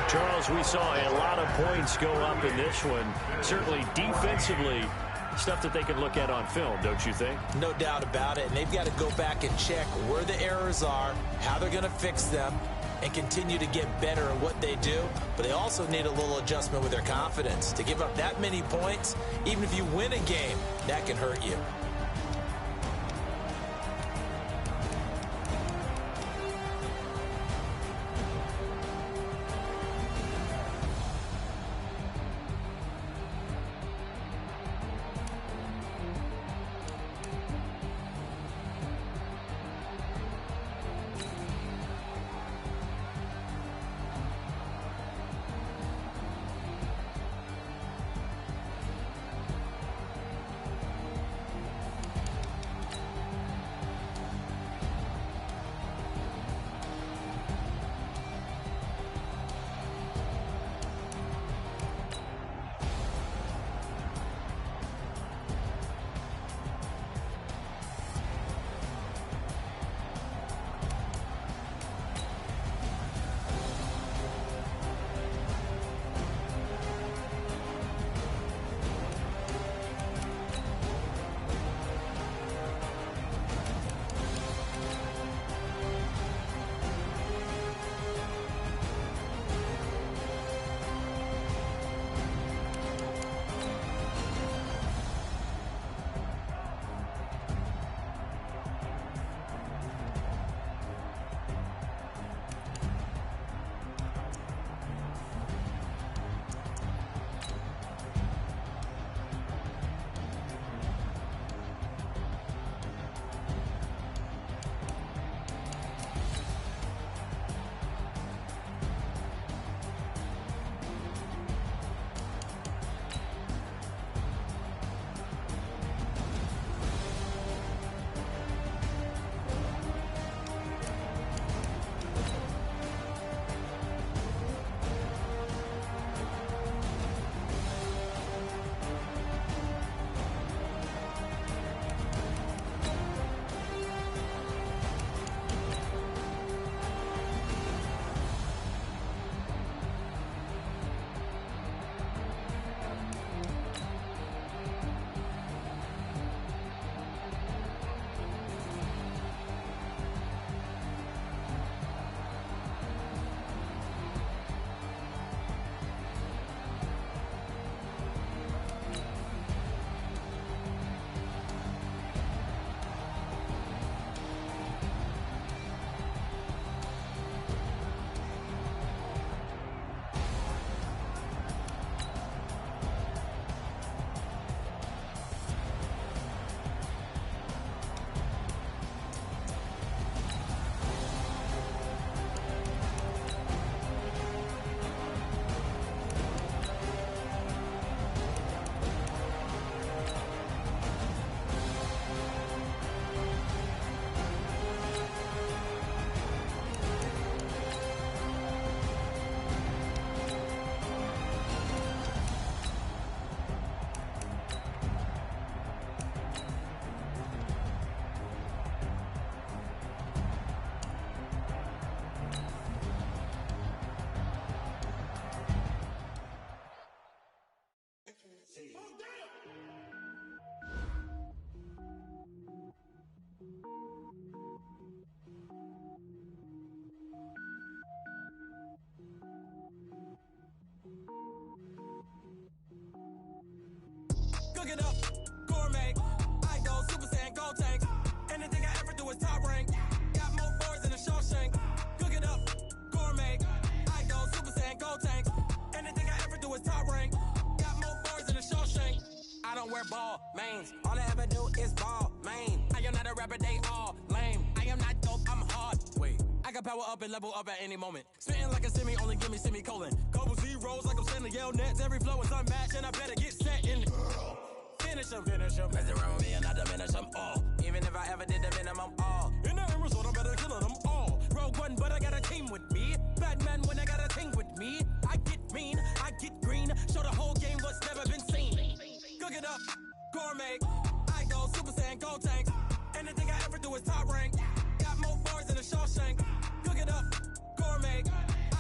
Charles, we saw a lot of points go up in this one. Certainly defensively, stuff that they can look at on film, don't you think? No doubt about it. And they've got to go back and check where the errors are, how they're going to fix them, and continue to get better at what they do. But they also need a little adjustment with their confidence. To give up that many points, even if you win a game, that can hurt you. Cook it up, gourmet. I go Super Saiyan, gold tanks. Anything I ever do is top rank. Got more boards than a Shawshank. Cook it up, gourmet. I go Super Saiyan, gold tanks. Anything I ever do is top rank. Got more boards than a Shawshank. I don't wear ball mains. All I ever do is ball main. I am not a rapper, they all lame. I am not dope, I'm hard. Wait, I can power up and level up at any moment. Spitting like a semi, only give me semicolon. Couple zeros like I'm sending yell nets. Every flow is unmatched and I better get set in. Finish them. Mess around with me and I diminish them all. Even if I ever did the minimum all. In the end result, I better kill them all. Rogue One, but I got a team with me. Batman when I got a team with me. I get mean, I get green. Show the whole game what's never been seen. Cook it up, gourmet. I go Super Saiyan, gold tanks. Anything I ever do is top rank. Got more bars than a Shawshank. Cook it up, gourmet.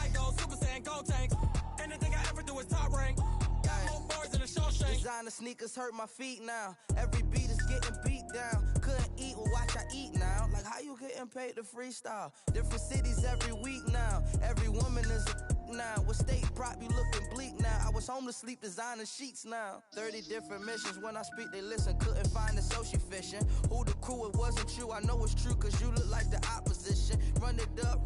I go Super Saiyan, gold tanks. Anything I ever do is top rank. Got more bars than a Shawshank. Designer sneakers hurt my feet now. Every beat is getting beat down. Couldn't eat, well watch I eat now. Like how you getting paid to freestyle? Different cities every week now. Every woman is a now. With state prop, you looking bleak now. I was home to sleep, designer sheets now. 30 different missions. When I speak, they listen. Couldn't find it, so she fishing. Who the crew? It wasn't you. I know it's true, cause you look like the opposition. Run it up,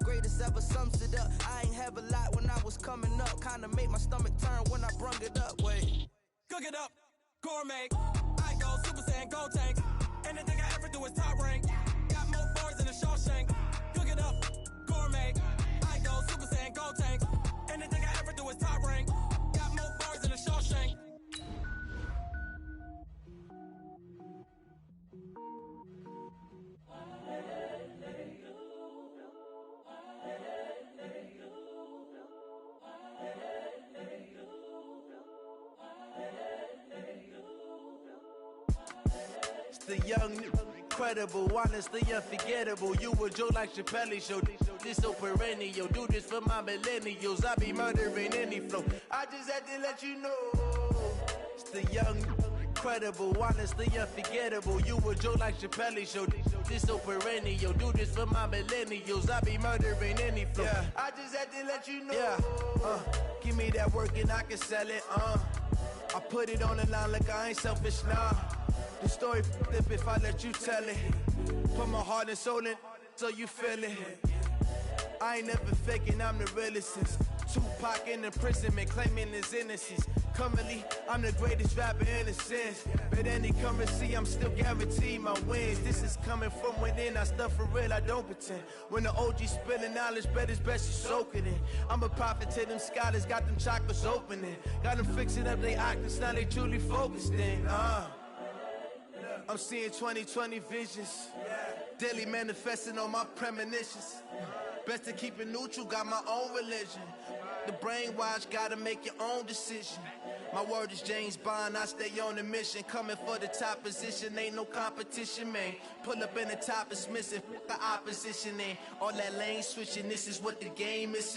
greatest ever sums it up. I ain't have a lot when I was coming up. Kinda made my stomach turn when I brung it up. Wait. Cook it up, gourmet. I go Super Saiyan, gold tanks. Anything I ever do is top rank. Got more bars than a Shawshank. Cook it up, gourmet. I go Super Saiyan, gold tanks. Anything I ever do is top rank. Got more bars than a Shawshank. The young, incredible, honestly unforgettable. You a joke like Chappelle show. This so perennial. Do this for my millennials. I be murdering any flow. I just had to let you know. It's the young, incredible, honestly unforgettable. You a joke like Chappelle show. This so perennial. Do this for my millennials. I be murdering any flow. Yeah. I just had to let you know. Yeah. Give me that work and I can sell it. I put it on the line like I ain't selfish now. The story flip if I let you tell it. Put my heart and soul in so you feel it. I ain't never faking, I'm the realest since Tupac in imprisonment, claiming his innocence. Currently, I'm the greatest rapper in a sense. But any currency, I'm still guaranteed my wins. This is coming from within, I stuff for real, I don't pretend. When the OG spilling knowledge, bet it's best you soak it in. I'm a prophet to them scholars, got them chakras opening. Got them fixing up they octaves, now they truly focused in. I'm seeing 2020 visions. Daily manifesting on my premonitions. Best to keep it neutral, got my own religion. The brainwash, gotta make your own decision. My word is James Bond, I stay on a mission. Coming for the top position, ain't no competition, man. Pull up in the top, it's missing, the opposition ain't. All that lane switching, this is what the game is.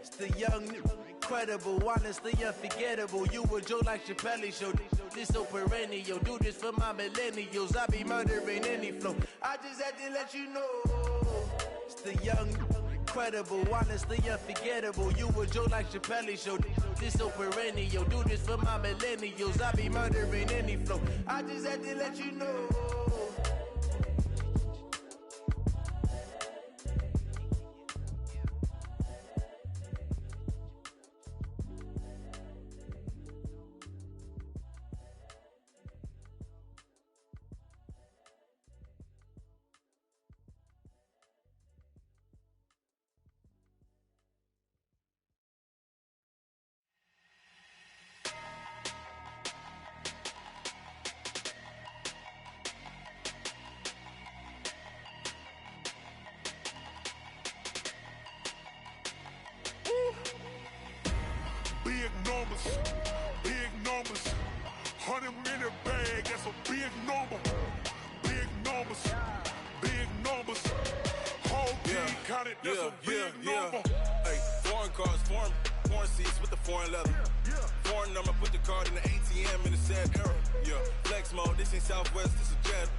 It's the young, incredible, honestly unforgettable. You a joke like Chappelle show. This so perennial. Do this for my millennials. I be murdering any flow. I just had to let you know. It's the young, incredible, honestly unforgettable. You a joke like Chappelle show. This so perennial. Do this for my millennials. I be murdering any flow. I just had to let you know. Big numbers, 100-minute bag, that's a big number. Big numbers, whole team counted, that's a big number. Hey, foreign cars, foreign seats with the foreign leather. Foreign number, put the card in the ATM in the sad era. Yeah, flex mode, this ain't Southwest, this is jet.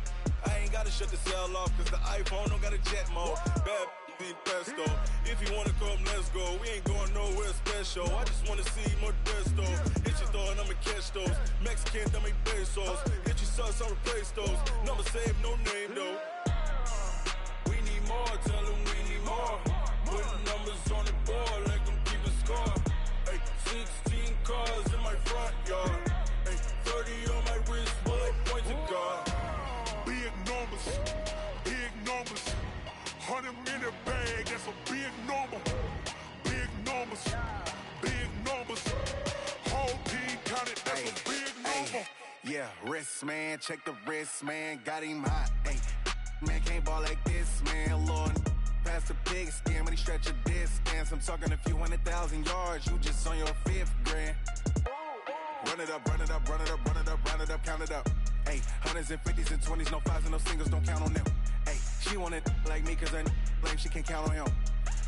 I ain't gotta shut the cell off, cause the iPhone don't got a jet mode. Bad the pesto. If you wanna come, let's go. We ain't going nowhere special. I just wanna see Modesto. Hit your thought, I'ma catch those. Mexican, dummy pesos. Hit your sus, I'll replace those. Number save, no name though. We need more, tell them we need more. Putting numbers on the board, let them keep a score. Ay, 16 cars in my front yard. Ay, 30 on my wrist, bullet point to God. Big numbers, 100 in a bag, that's a big number. Big numbers, whole team counted, that's a big number. Yeah, wrist man, check the wrist man, got him hot. Ay, man can't ball like this, man. Lord, past the pig skin when he stretch a distance. I'm talking a few 100,000 yards, you just on your 5th grand. Run it up, count it up. Ay, hundreds and 50s and 20s, no 5s and no singles, don't count on them. Ay, she want it like me cause her lame, she can't count on him.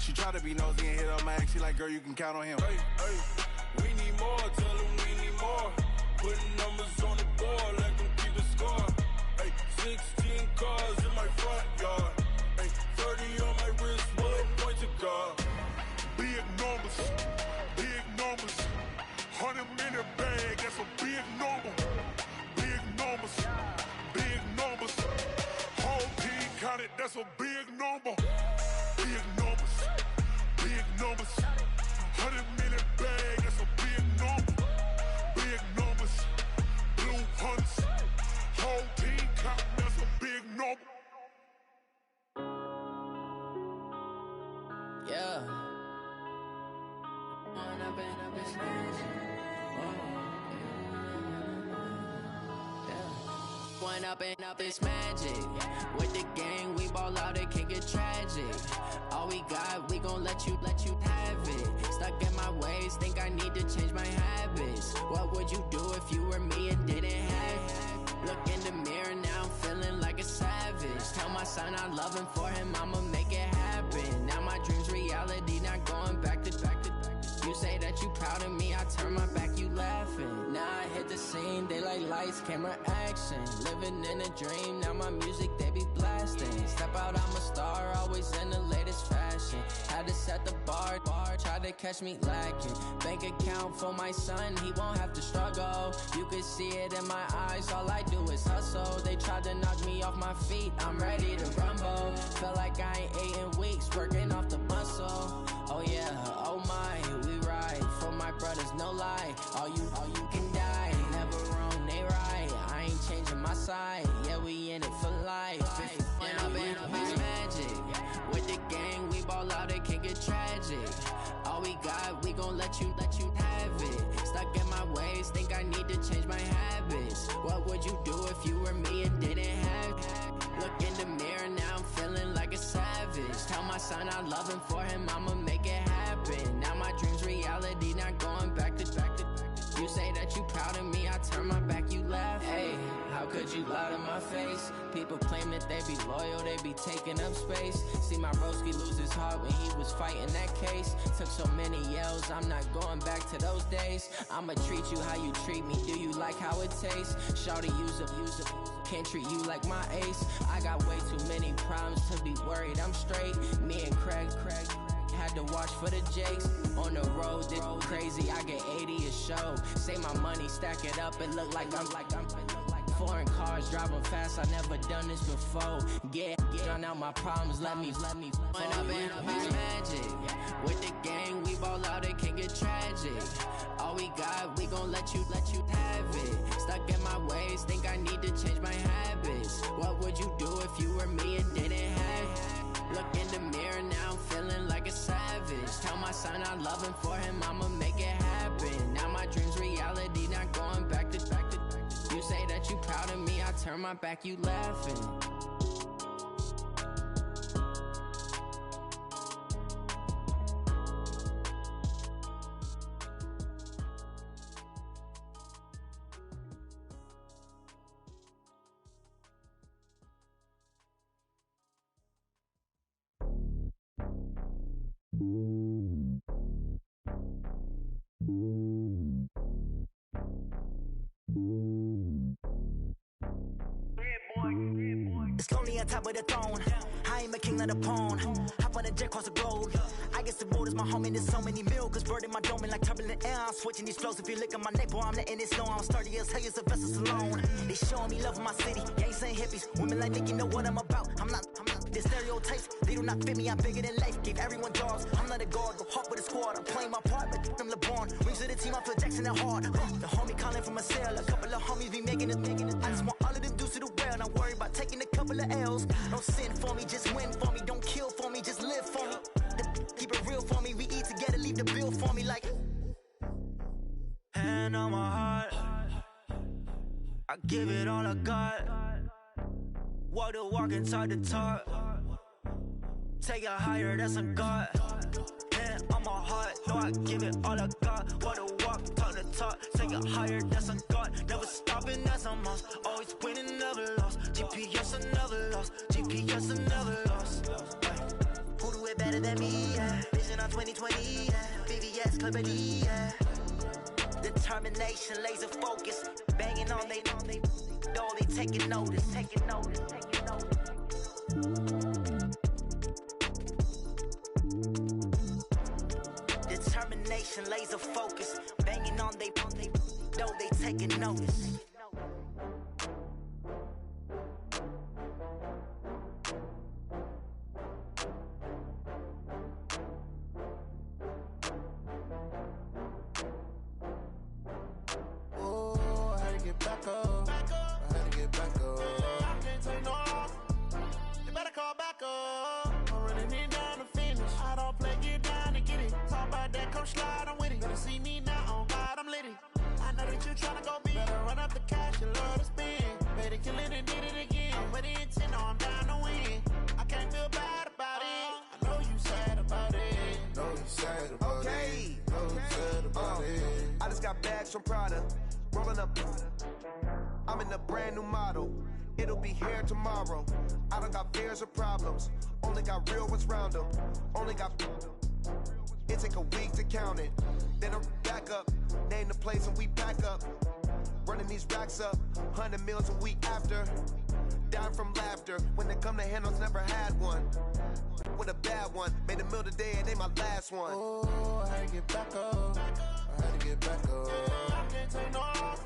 She try to be nosy and hit up my ex, she like, girl, you can count on him. Hey, we need more, tell them we need more. Putting numbers on the board, let them keep a score. Hey, 16 cars in my front yard. Hey, 30 on my wrist, bullet point to God. Big numbers, 100 in a bag, that's a big number. Big numbers, whole team counted, that's a big number. Big numbers, 100 in a bag, that's a big number. Big numbers, blue hunts, whole team counting, that's a big number. Yeah. One up and up, it's magic. With the gang, we ball out, it can get tragic. All we got, we gon' let you have it. Stuck in my ways, think I need to change my habits. What would you do if you were me and didn't have it? Look in the mirror, now I'm feeling like a savage. Tell my son I love him, for him I'ma make it happen. Now my dream's reality, not going back to. You say that you proud of me, I turn my back, you laughing. Now I hit the scene, they like lights, camera, action. Living in a dream, now my music, they be blasting. Step out, I'm a star, always in the latest fashion. Had to set the bar, try to catch me lacking. Bank account for my son, he won't have to struggle. You can see it in my eyes, all I do is hustle. They tried to knock me off my feet, I'm ready to rumble. Felt like I ain't ate in weeks, working off the muscle. Oh yeah, oh my, we ride for my brothers, no lie. All you can die, never wrong, they right. I ain't changing my side, yeah, we in it for life. When up and up, it's magic. With the gang, we ball out, it can get tragic. All we got, we gon' let you have it. Stuck in my ways, think I need to change my habits. What would you do if you were me and didn't have it? Look in the mirror, now I'm feeling like a savage. Tell my son I love him, for him I'ma make it happen. Now my dream's reality, not going back to. You say that you proud of me, I turn my back, you laugh. Hey, how could you lie to my face? People claim that they be loyal, they be taking up space. See my broski lose his heart when he was fighting that case. Took so many yells, I'm not going back to those days. I'ma treat you how you treat me, do you like how it tastes? Shawty, use up, can't treat you like my ace. I got way too many problems to be worried, I'm straight. Me and Craig had to watch for the Jakes. On the road, this crazy, I get 80 a show. Say my money, stack it up, it look like I'm foreign cars, driving fast, I never done this before. Get drown out my problems, let me When up and up, it's magic. With the gang, we ball out, it can get tragic. All we got, we gon' let you have it. Stuck in my ways, think I need to change my habits. What would you do if you were me and didn't have it? Look in the mirror, now I'm feeling like a savage. Tell my son I love him, for him I'ma make it happen. Now my dream's reality, not going back to. You say that you proud of me, I turn my back, you laughing. It's lonely on top of the throne. I I'm a king, not a pawn. Hop on a jet across the globe. I guess the road is my home and there's so many milkers burning my dome and like turbulent air. I'm switching these flows. If you look at my neck, boy, I'm letting it slow. I'm sturdy as hell, as a vessel alone. They showing me love in my city. Gangsta and hippies, women like Nicki know what I'm about. I'm not the stereotypes. They do not fit me. I'm bigger than life. Gave everyone jobs. I'm not a guard. Go hard with a squad. I'm playing my part, but I'm LeBron. Rings to the team. I feel Jackson and hard. The homie calling from a cell. A couple of homies be making it. I just want all of them dudes to the well. Not worry about taking a couple of L's. Don't sin for me, just win for me. Don't kill for me, just live for me. Keep it real for me. We eat together, leave the bill for me like. Hand on my heart, I give it all I got. Walk the walk inside the talk. Take it higher, that's a God. Hand on my heart, no, I give it all I got. Walk the walk, talk the talk. Take it higher, that's a God. Never stopping, that's a must. Always winning, never lost. GPS, I never lost. GPS, I never lost. Who do it better than me? Yeah. Vision on 2020. Yeah. VVS, Clipper D. Yeah. Determination, laser focus. Banging on they door, they taking notice. Taking notice. Taking notice. Determination, laser focus. Banging on they door, they taking notice. From Prada, rolling up. I'm in a brand new model. It'll be here tomorrow. I don't got fears or problems. Only got real ones round them. Only got. It take a week to count it. Then I'm back up. Name the place and we back up. Running these racks up. 100 meals a week after. Dying from laughter. When they come to handles, never had one. With a bad one. Made a meal today and they my last one. Oh, I had to get back up. I had to get back up. I can't take no off.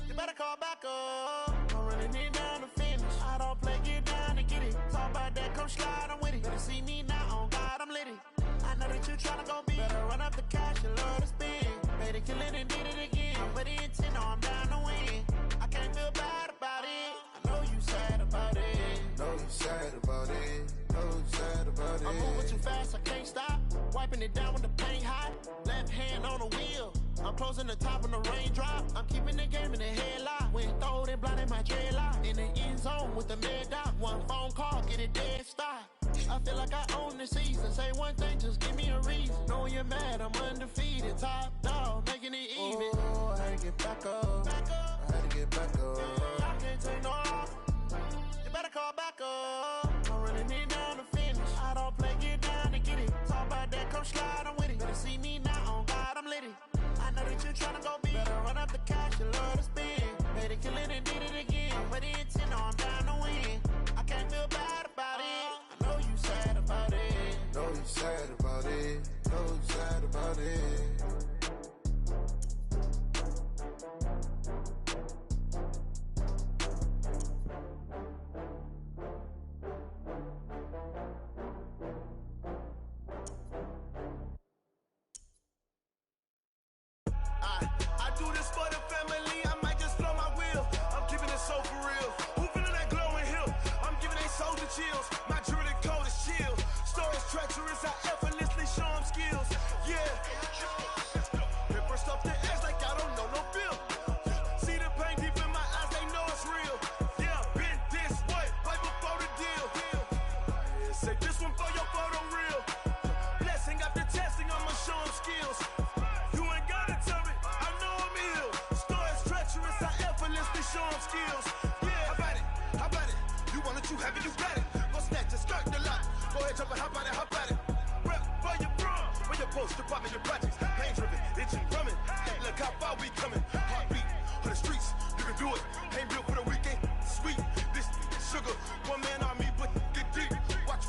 You better call back up. I'm running it down to finish. I don't play, get down and get it. Talk about that, come slide, I'm with it. Better see me now, on God, I'm lit it. I know that you tryna go big. Better run up the cash, you love to spend. Made it, kill it, and did it again. But the intent, no, I'm down to win. I can't feel bad about it. I know you sad about it. Know you sad about it. Know you sad about it. I'm moving too fast, I can't stop. Wiping it down with the paint hot. Left hand on the wheel. I'm closing the top on the raindrop. I'm keeping the game in the headlock. When throwed and blinded my dreadlock. In the end zone with the mad dot. One phone call, get it dead stop. I feel like I own the season. Say one thing, just give me a reason. Knowing you're mad, I'm undefeated. Top dog, making it even. Oh, I had to get back up. I had to get back up. I can't take no off. You better call back up. I'm running it down to finish. I don't play, get down and get it. Talk about that, come slide, I'm with it. Better see me now, on God, I'm lit it. I know that you tryna go big. Better run up the cash, you love to spend. Made it, kill it, and did it again. But the intent, no, I'm down to win. I can't feel bad about it. I know you sad about it. Know you sad about it. Know you sad about it. I do this for the family, I might just blow my wheel. I'm keeping it so for real. Who feeling that glowing hill? I'm giving they soldier chills. My jewelry cold as chill. Stories treacherous, I effortlessly show them skills. Yeah. Hit first off the edge like I don't know no bill. See the pain deep in my eyes, they know it's real. Yeah, been this way, right before the deal. Say this one for your photo real. Blessing after testing, I'ma show them skills. You ain't gotta tell me, I know I'm ill. Stories treacherous, I effortlessly show them skills. Yeah, how about it? How about it? You want it, you have it, you got it. Go snatch and skirt the lot. Go ahead, jump it, how about it? How about it? Rep for your bro, for your post, your pop, your projects. Pain driven, itching, drumming. Look how far we coming. Heartbeat for the streets, you can do it. Ain't built for the weekend, sweet. This sugar, one man army, but get deep. Watch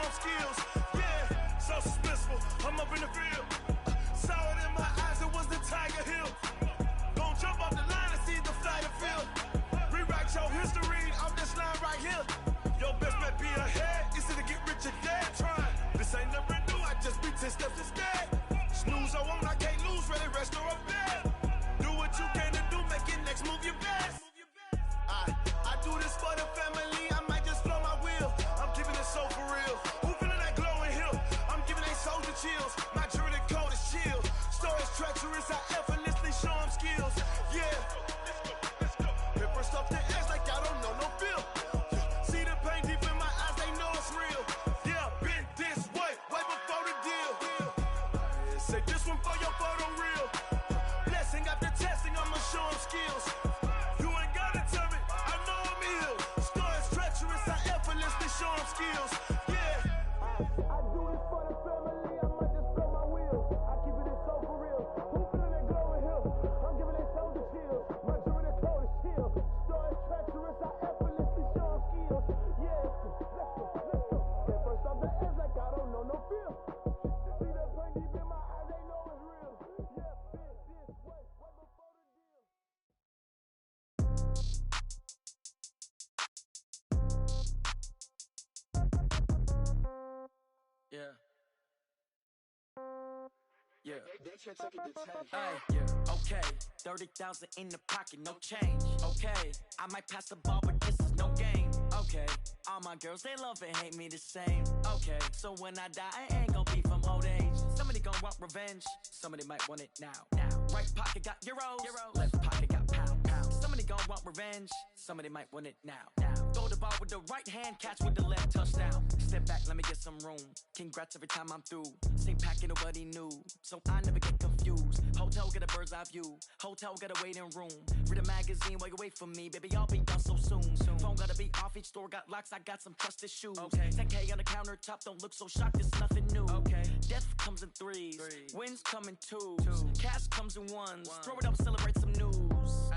showing skills. Yeah, so suspenseful. I'm up in the field. Saw it in my eyes, it was the Tiger Hill. Gon' jump off the line and see the flight of field. Rewrite your history off this line right here. Your best bet be ahead, easy to get rich or dead trying. This ain't never new, I just be 10 steps instead. Snooze I won't, I can't lose, ready, rest or up bed. Do what you can to do, make your next move your best. I do this for the family, I might just flow my wheel. I'm keeping it so for real. Who feeling that glowing hill? I'm giving they soldier chills. My jewelry coat is chill. Stories treacherous, I effortlessly show them skills. Yeah. Pepper stuff the edge like I don't know no feel. See the pain deep in my eyes, they know it's real. Yeah, been this way before the deal. Say this one for your photo reel. Blessing after testing, I'ma show them skills. You ain't gotta tell me, I know I'm ill. Stories treacherous, I effortlessly show them skills. Yeah. I do this for the family, I might just blow my wheel. I keep it so for real. Who feeling that glowing hill? I'm giving they soldier chills. My jewelry coat is chill. Stories treacherous, I effortlessly show them skills. Yeah, let's go. Get first off the edge like I don't know no feel. See that pain deep in my eyes, they know it's real. Yeah, been this way before the deal. Yeah. Yeah. Hey, yeah. Okay. 30,000 in the pocket, no change. Okay. I might pass the ball, but this is no game. Okay. All my girls, they love and hate me the same. Okay. So when I die, I ain't gon' be from old age. Somebody gon' want revenge. Somebody might want it now. Right pocket got euros. Left pocket got pounds. Somebody gon' want revenge. Somebody might want it now. Throw the ball with the right hand, catch with the left, touchdown. Step back, let me get some room. Congrats every time I'm through. Same packet, nobody knew, so I never get confused. Hotel got a bird's eye view. Hotel got a waiting room. Read a magazine while you wait for me, baby. I'll be done so soon. Phone gotta be off, each store got locks. I got some trusted shoes. 10K on the countertop, don't look so shocked. It's nothing new. Death comes in threes. Wins come in twos. Cash comes in ones. Throw it up, celebrate some news.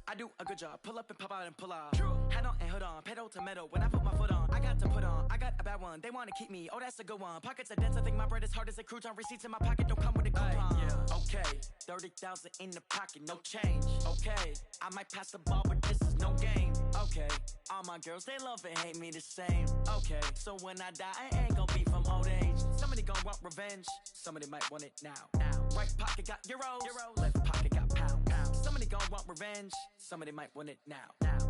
I do a good job. Pull up and pop out and pull off. Head on and hood on. Pedal to metal. When I put my foot on, I got to put on. I got a bad one. They want to keep me. Oh, that's a good one. Pockets are dense. I think my bread is hard as a crouton. Receipts in my pocket don't come with a coupon. Okay. 30,000 in the pocket. No change. Okay. I might pass the ball, but this is no game. Okay. All my girls, they love and hate me the same. Okay. So when I die, I ain't gon' be from old age. Somebody gon' want revenge. Somebody might want it now. Right pocket got euros. Left pocket got pounds. Somebody gon' want revenge. Somebody might want it now.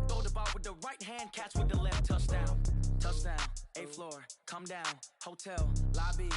Throw the ball with the right hand, catch with the left, touchdown. Touchdown, 8th floor, come down, hotel, lobby.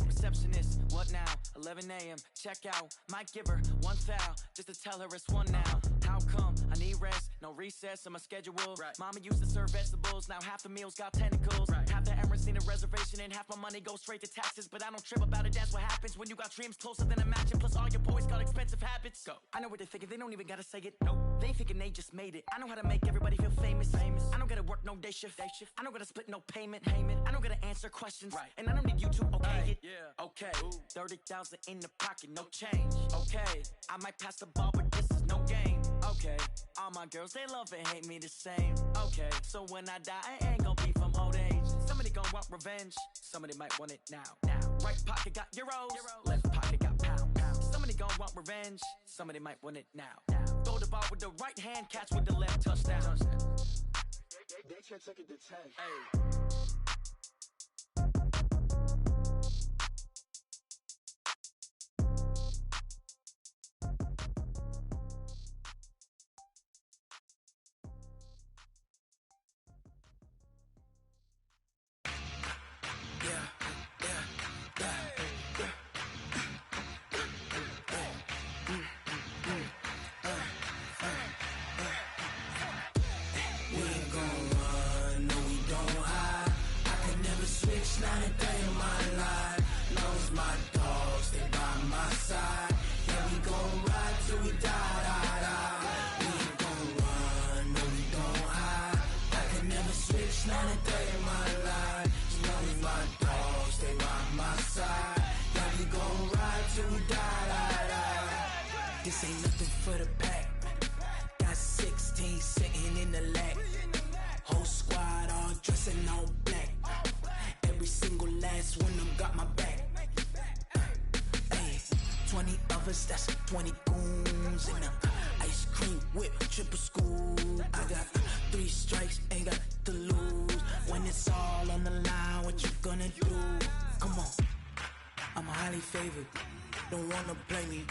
Receptionist, what now? 11 a.m., check out. Might give her one foul, just to tell her it's one now. How come? I need rest, no recess in my schedule. Mama used to serve vegetables, now half the meals got tentacles. Half the Emirates need a reservation and half my money goes straight to taxes. But I don't trip about it, that's what happens when you got dreams closer than a match. And plus all your boys got expensive habits. Go. I know what they're thinking, they don't even gotta say it. Nope. They ain't thinking they just made it. I know how to make everybody feel famous. I don't gotta work no day shift. I don't gotta split no payment. I don't gotta answer questions. And I don't need you to okay it. Okay, 30,000 in the pocket, no change. Okay, I might pass the ball, but this is no game. Okay, all my girls, they love and hate me the same. Okay, so when I die, I ain't gon' be from old age. Somebody gon' want revenge. Somebody might want it now. Right pocket got euros. Left pocket got pounds. Somebody gon' want revenge. Somebody might want it now. Throw the ball with the right hand, catch with the left, touchdown. They can't take it to 10. Not a day in my life. Knows my dogs, they by my side. Yeah, we gon' ride till we die. We ain't gon' run, no, we gon' hide. I can never switch, not a day in my life. Knows my dogs, they by my side. Yeah, we gon' ride till we die. This ain't nothing for the pack. Got 16 sitting in the lag. Whole squad all dressing all black. choppers, that's 20 goons. And ice cream whip, triple scoop. I got 3 strikes, ain't got to lose. When it's all on the line, what you gonna do? Come on, I'm highly favored. Don't wanna play me,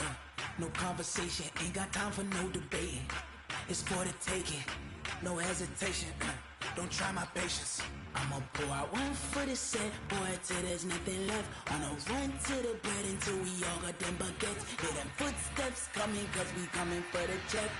no conversation, ain't got time for no debating. It's for the taking, no hesitation. Don't try my patience. I'ma pour out one for the set, boy, till there's nothing left. On a run to the bread until we all got them baguettes. Hear them footsteps coming, cause we coming for the check.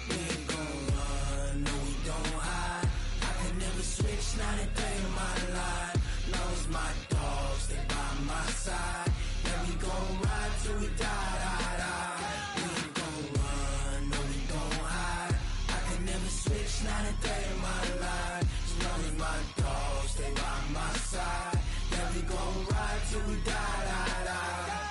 We ain't gon' run, no we don't hide. I can never switch, not a day in my life. Knows my dogs, they by my side. Yeah, we gon' ride till we die, die, die. We ain't gon' run, no we don't hide. I can never switch, not a day in my life. As long as my dogs, they by my side. Yeah, we gon' ride till we die, die, die.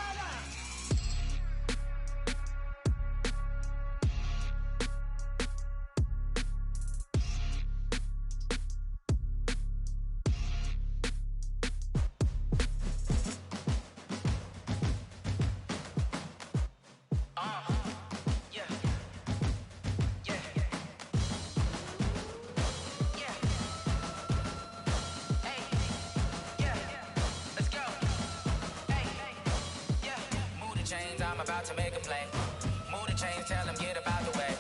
I'm about to make a play. Move the chains, tell them get up out the way.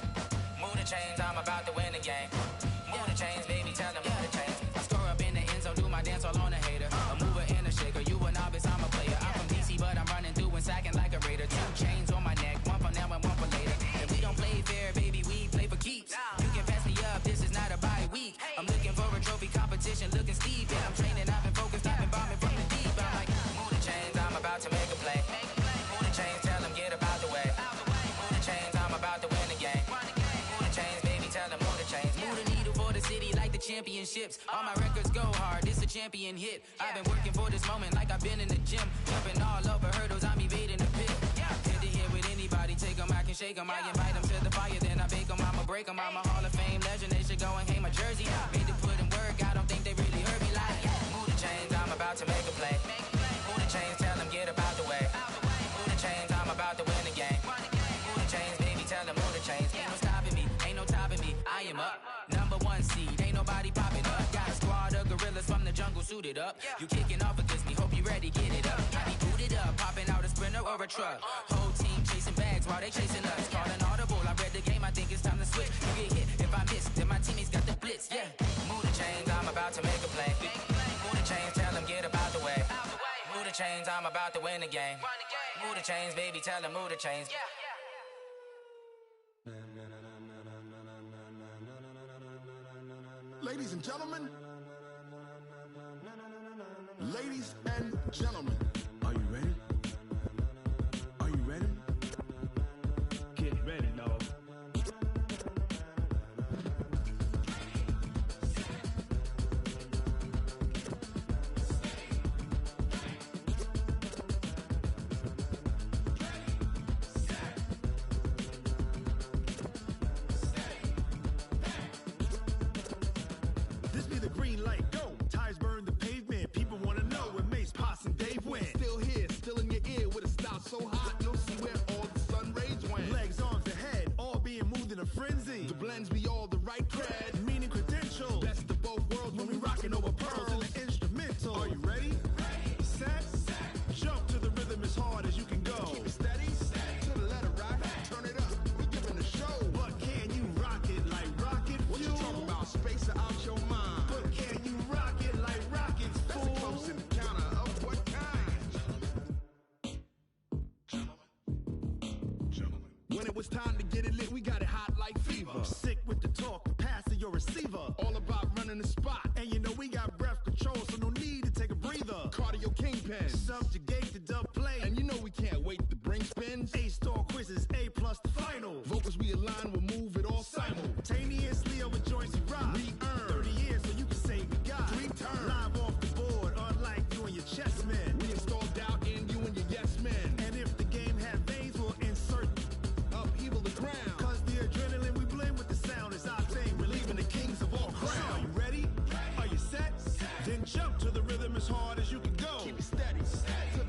Move the chains, I'm about to win the game. Move the chains, baby, tell them move the chains. I score up in the end zone, do my dance all on a hater. A mover and a shaker, you a novice, I'm a player. I'm from DC, but I'm running through and sacking like a raider. 2 chains on my neck, one for now and one for later. And we don't play fair, baby, we play for keeps. You can pass me up, this is not a bye week. I'm looking for a trophy competition, looking steep. Yeah, I'm training, I've been focused, I've been bombing from the deep. I'm like, move the chains, I'm about to make a play. Move the chains, tell them get up out the way. Move the chains, I'm about to win the game. Move the chains, baby, tell them move the chains. Move the needle for the city like the championships. All my records go hard, this a champion hit. I've been working for this moment like I've been in the gym. Jumping all over hurdles, I'm evading the pit. Head to head with anybody, take them, I can shake them. I invite them to the fire, then I bake them, I'ma break them. I'm a Hall of Fame legend, they should go and hang my jersey. Made to put in work, I don't think they really heard me like, move the chains, I'm about to make a play. Move the chains, tell them get up out the way. Move the chains, I'm about to win the game. Move the chains, baby, tell them move the chains. Ain't no stopping me, ain't no topping me, I am up. Number 1 seed, ain't nobody popping up. Got a squad of gorillas from the jungle suited up. You kicking off against me, hope you ready, get it up. I be booted up, popping out a Sprinter or a truck. Whole team chasing bags while they chasing us. Calling audible, I read the game, I think it's time to switch. You get hit if I miss, then my teammates got the blitz, yeah. Move the chains, I'm about to make a play. Move the chains, tell them get up out the way. Move the chains, I'm about to win the game. Move the chains, baby, tell them move the chains. Ladies and gentlemen, ladies and gentlemen, are you ready? Are you ready? Get ready, dog. This be the green light, go. Tires burn the pavement. People wanna know when Mace, Potts, and Dave went. Still here, still in your ear with a style so hot, you'll see where all the sun rays went. Legs, arms, the head, all being moved in a frenzy. The blends be all the right cred, meaning credentials. best of both worlds when we rockin' over pearls in the instrumental. Are you ready? Set, jump to the rhythm as hard as you can go. Keep it steady, to the letter right, turn it up, we giving a show. But can you rock it like rocket What you fuel? talking about, space or out your mind? But can you rock it like rockets, That's a fool? close encounter of what kind? Gentlemen. When it was time to get it lit, we got it hot like fever. Sick with the talk, pass to your receiver. All about running the spot, And you know we got breath control, so no need to take a breather. cardio kingpin. Subjugate the dub play. And you know we can't wait to bring spins. A-star quizzes, A+ the final. Vocals we align, we'll move it all Simultaneously over joints we rock. We earn 30 years so you can say we got 3 turns. live off the board, unlike you and your chess men. We install doubt in you and your yes men. And if the game had veins, we'll insert Upheaval the ground. Cause the adrenaline we blend with the sound is our thing, relieving the kings of all Crown. crown. Are you ready? Are you set? Then jump to the rhythm as hard as you can go. Keep it steady, to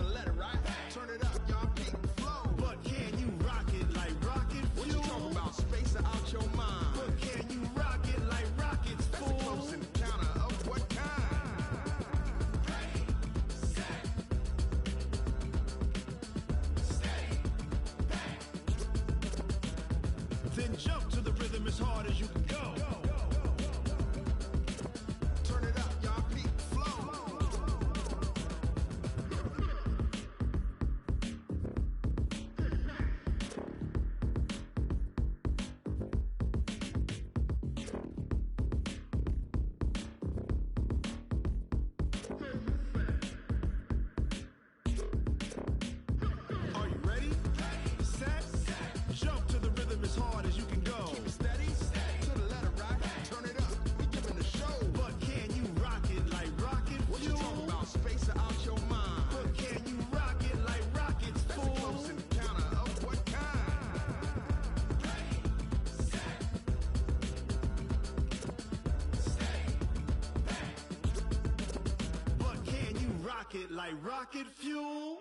it like rocket fuel.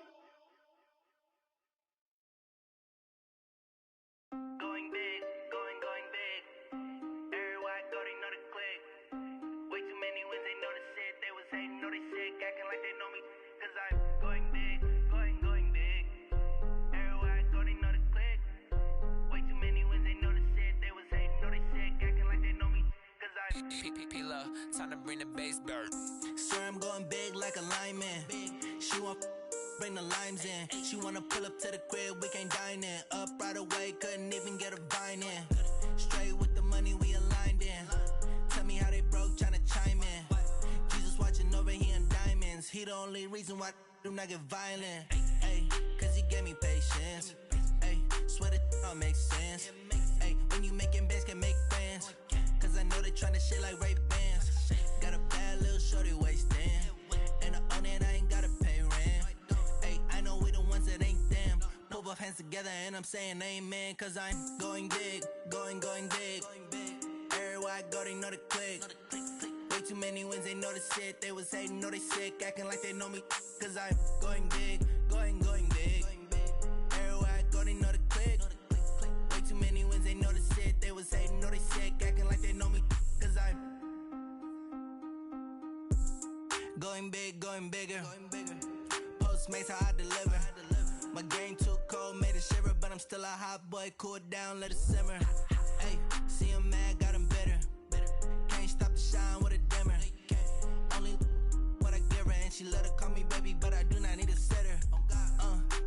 Going big, going big. Everywhere I go, they know the click. Way too many wins, they know the shit. They was hating, know they sick, acting like they know me. Cause I'm going big, going big. Everywhere I go, they know the click. Way too many wins, they know the shit. They was hating, know they sick, acting like they know me. Cause I'm P-P-P-Love, time to bring the bass bird. Swear I'm going big like a lineman. She want bring the limes in. She wanna pull up to the crib, we can't dine in. Up right away, couldn't even get a vine in. Straight with the money, we aligned in. Tell me how they broke, tryna chime in. Jesus watching over, he in diamonds. He the only reason why I do not get violent. Ay, cause he gave me patience. Ay, swear that all makes sense. Ay, when you making bands, can make friends. Cause I know they tryna shit like Ray-Bans. Got a bad little shorty wasting. And I own it, I ain't gotta pay rent. Ay, I know we the ones that ain't them. Pull both hands together and I'm saying amen. Cause I'm going big, going big. Everywhere I go, they know the click. Way too many wins, they know the shit. They was hating, know they sick, acting like they know me. Cause I'm going big, going big. Everywhere I go, they know the click. Way too many wins, they know the shit. They was hating, know they sick, acting like they know me. Cause I'm going big, going bigger. Postmates how I deliver. My game too cold, made it shiver, but I'm still a hot boy. Cool it down, let it simmer. Hey, see him mad, got him bitter. Can't stop the shine with a dimmer. Only what I give her, and she let her call me baby, but I do not need a sitter.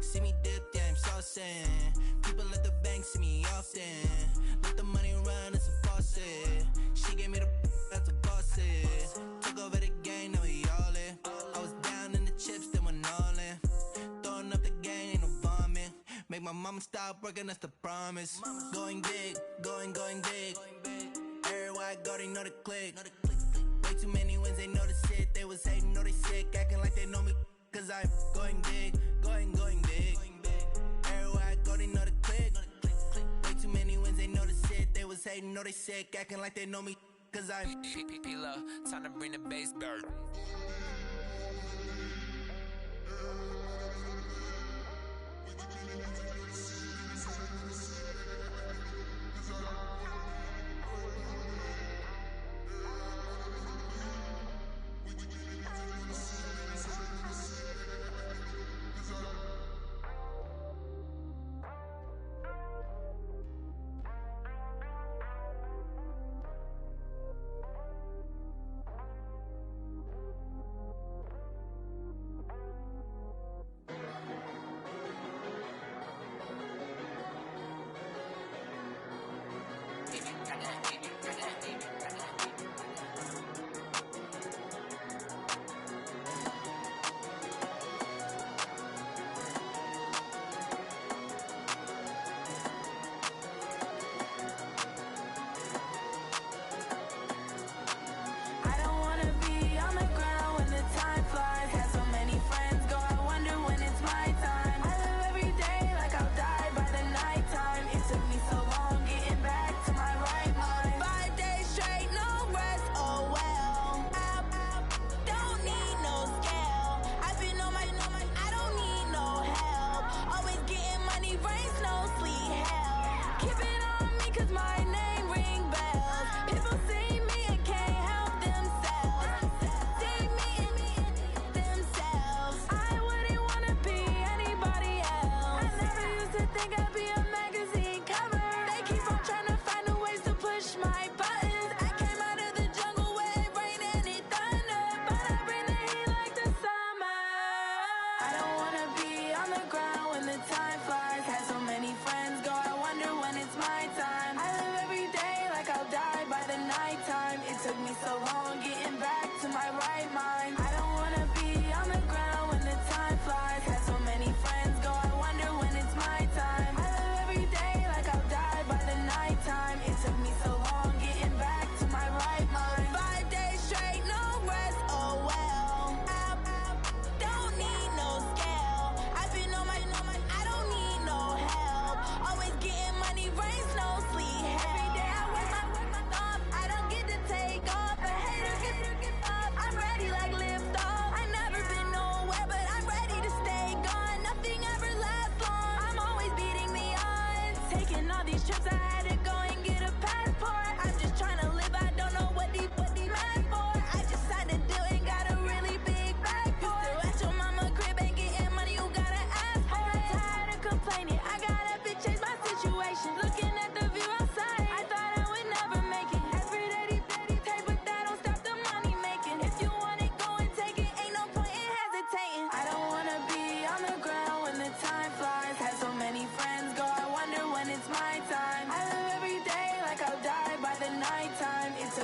See me dip, yeah, I'm saucing. People at the bank see me often. Let the money run, it's a faucet. She gave me the that's a faucet. Took over the game, now we all in. I was down in the chips, then went all in. Throwing up the game, ain't no vomit. Make my mama stop working, that's the promise. Going big, going big. Everywhere I go, they know the click. Way too many wins, they know the shit. They was hating, know they sick, acting like they know me. Cause I'm going big, going big. Everywhere I go, they know the click. Way too many wins, they know the shit. They was hating, know they sick, acting like they know me. Cause I'm P-P-P-Love, time to bring the bass bird.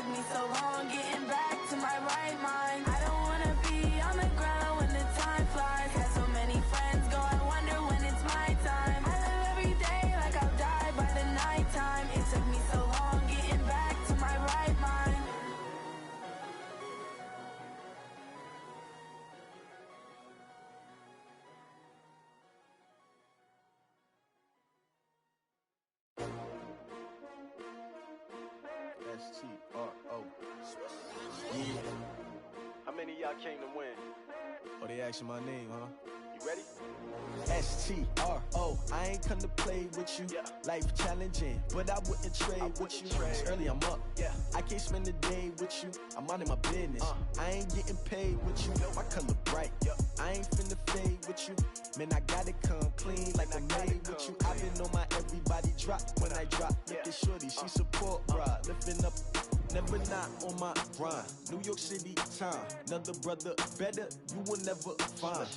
took me so long getting back to my right mind. I don't wanna be on the ground when the time flies. Got so many friends go, I wonder when it's my time. I live every day like I'll die by the nighttime. It took me so long getting back to my right mind. S-T-R-O. Yeah. How many of y'all came to win? Oh, they asking my name, huh? You ready? S-T-R-O. I ain't come to play with you. Life challenging, but I wouldn't trade with you. It's early, I'm up. I can't spend the day with you. I'm minding my business. I ain't getting paid with you. My color bright. I ain't finna fade with you. Man, I gotta come clean like I made with you. I've been on my everybody drop when I drop. Look at shorty, she support bra. Lifting up, never not on my grind. New York City time. Another brother better, you will never find.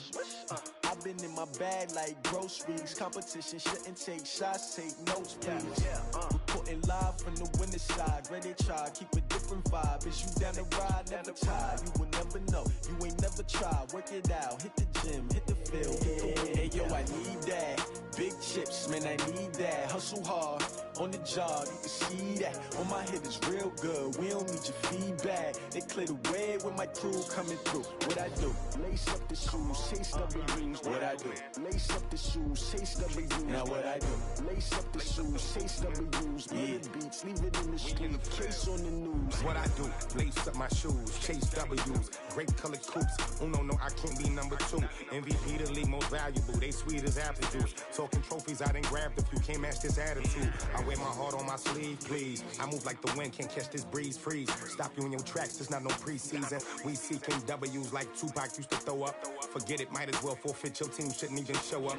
I've been in my bag like groceries. Competition shouldn't take shots, take notes, please. Reporting live from the winning side. Ready to try, keep a different vibe. Is you down the ride, never tired. You will never know, you ain't never tried. Work it out, hit the gym, hit the field. Hey yo, I need that. Big chips, man, I need that. Hustle hard, on the job, you can see that. On my head is real good, we don't need your feedback. They clear the way with my crew coming through. What I do? Lace up the shoes, chase W's. What I do? Lace up the shoes, chase W's. Now what I do? Lace up the shoes, chase W's. Yeah, beats, leave it in the street, case on the news. What I do? Lace up my shoes, chase W's. Great colored coops. Oh no, I can't be number 2. MVP the league most valuable. They sweet as apple juice. Talking trophies, I done grabbed a few. Can't match this attitude. I wear my heart on my sleeve, please. I move like the wind, can't catch this breeze. Freeze. Stop you in your tracks. It's not no preseason. We seeking W's like Tupac used to throw up. Forget it, might as well forfeit. Your team shouldn't even show up.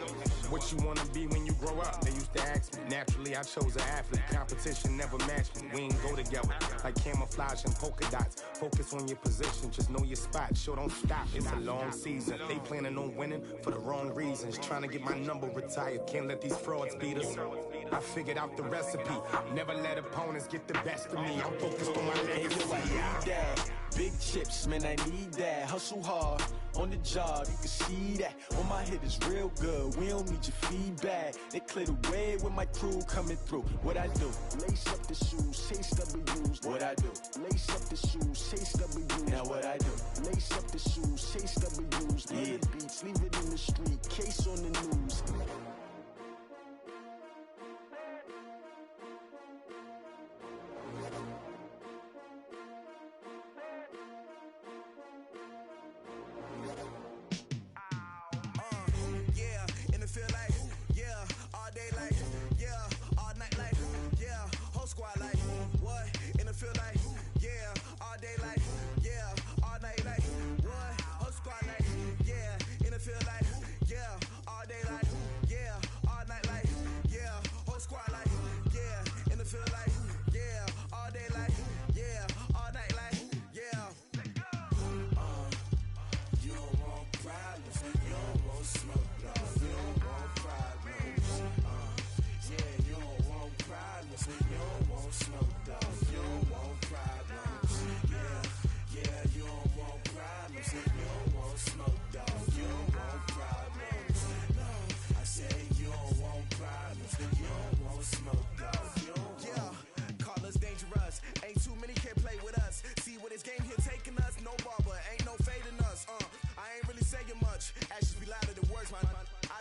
What you wanna be when you grow up? They used to ask me. Naturally, I chose an athlete. Competition never matched me. We ain't go together like camouflage and polka dots. Focus on your position, just know your spot. Show don't stop. It's a long season. They planning on winning for the wrong reasons. Trying to get my number retired. Can't let these frauds beat us. I figured out the recipe. Never let opponents get the best of me. I'm focused on my legacy. I need that. Big chips, man, I need that. Hustle hard, on the job, you can see that. On my head is real good, we don't need your feedback. They clear the way with my crew coming through. What I do? Lace up the shoes, chase W's. What I do? Lace up the shoes, chase W's. Now what I do? Lace up the shoes, chase W's. Yeah, beats, leave it in the street, case on the news.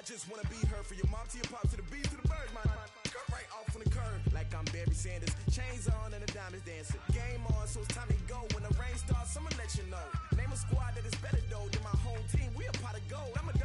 Just wanna be her for your mom to your pop to the beat to the bird, man. Cut right off on the curb like I'm Barry Sanders. Chains on and the diamonds dancing. Game on, so it's time to go. When the rain starts, I'ma let you know. Name a squad that is better though than my home team. We a pot of gold. I'm a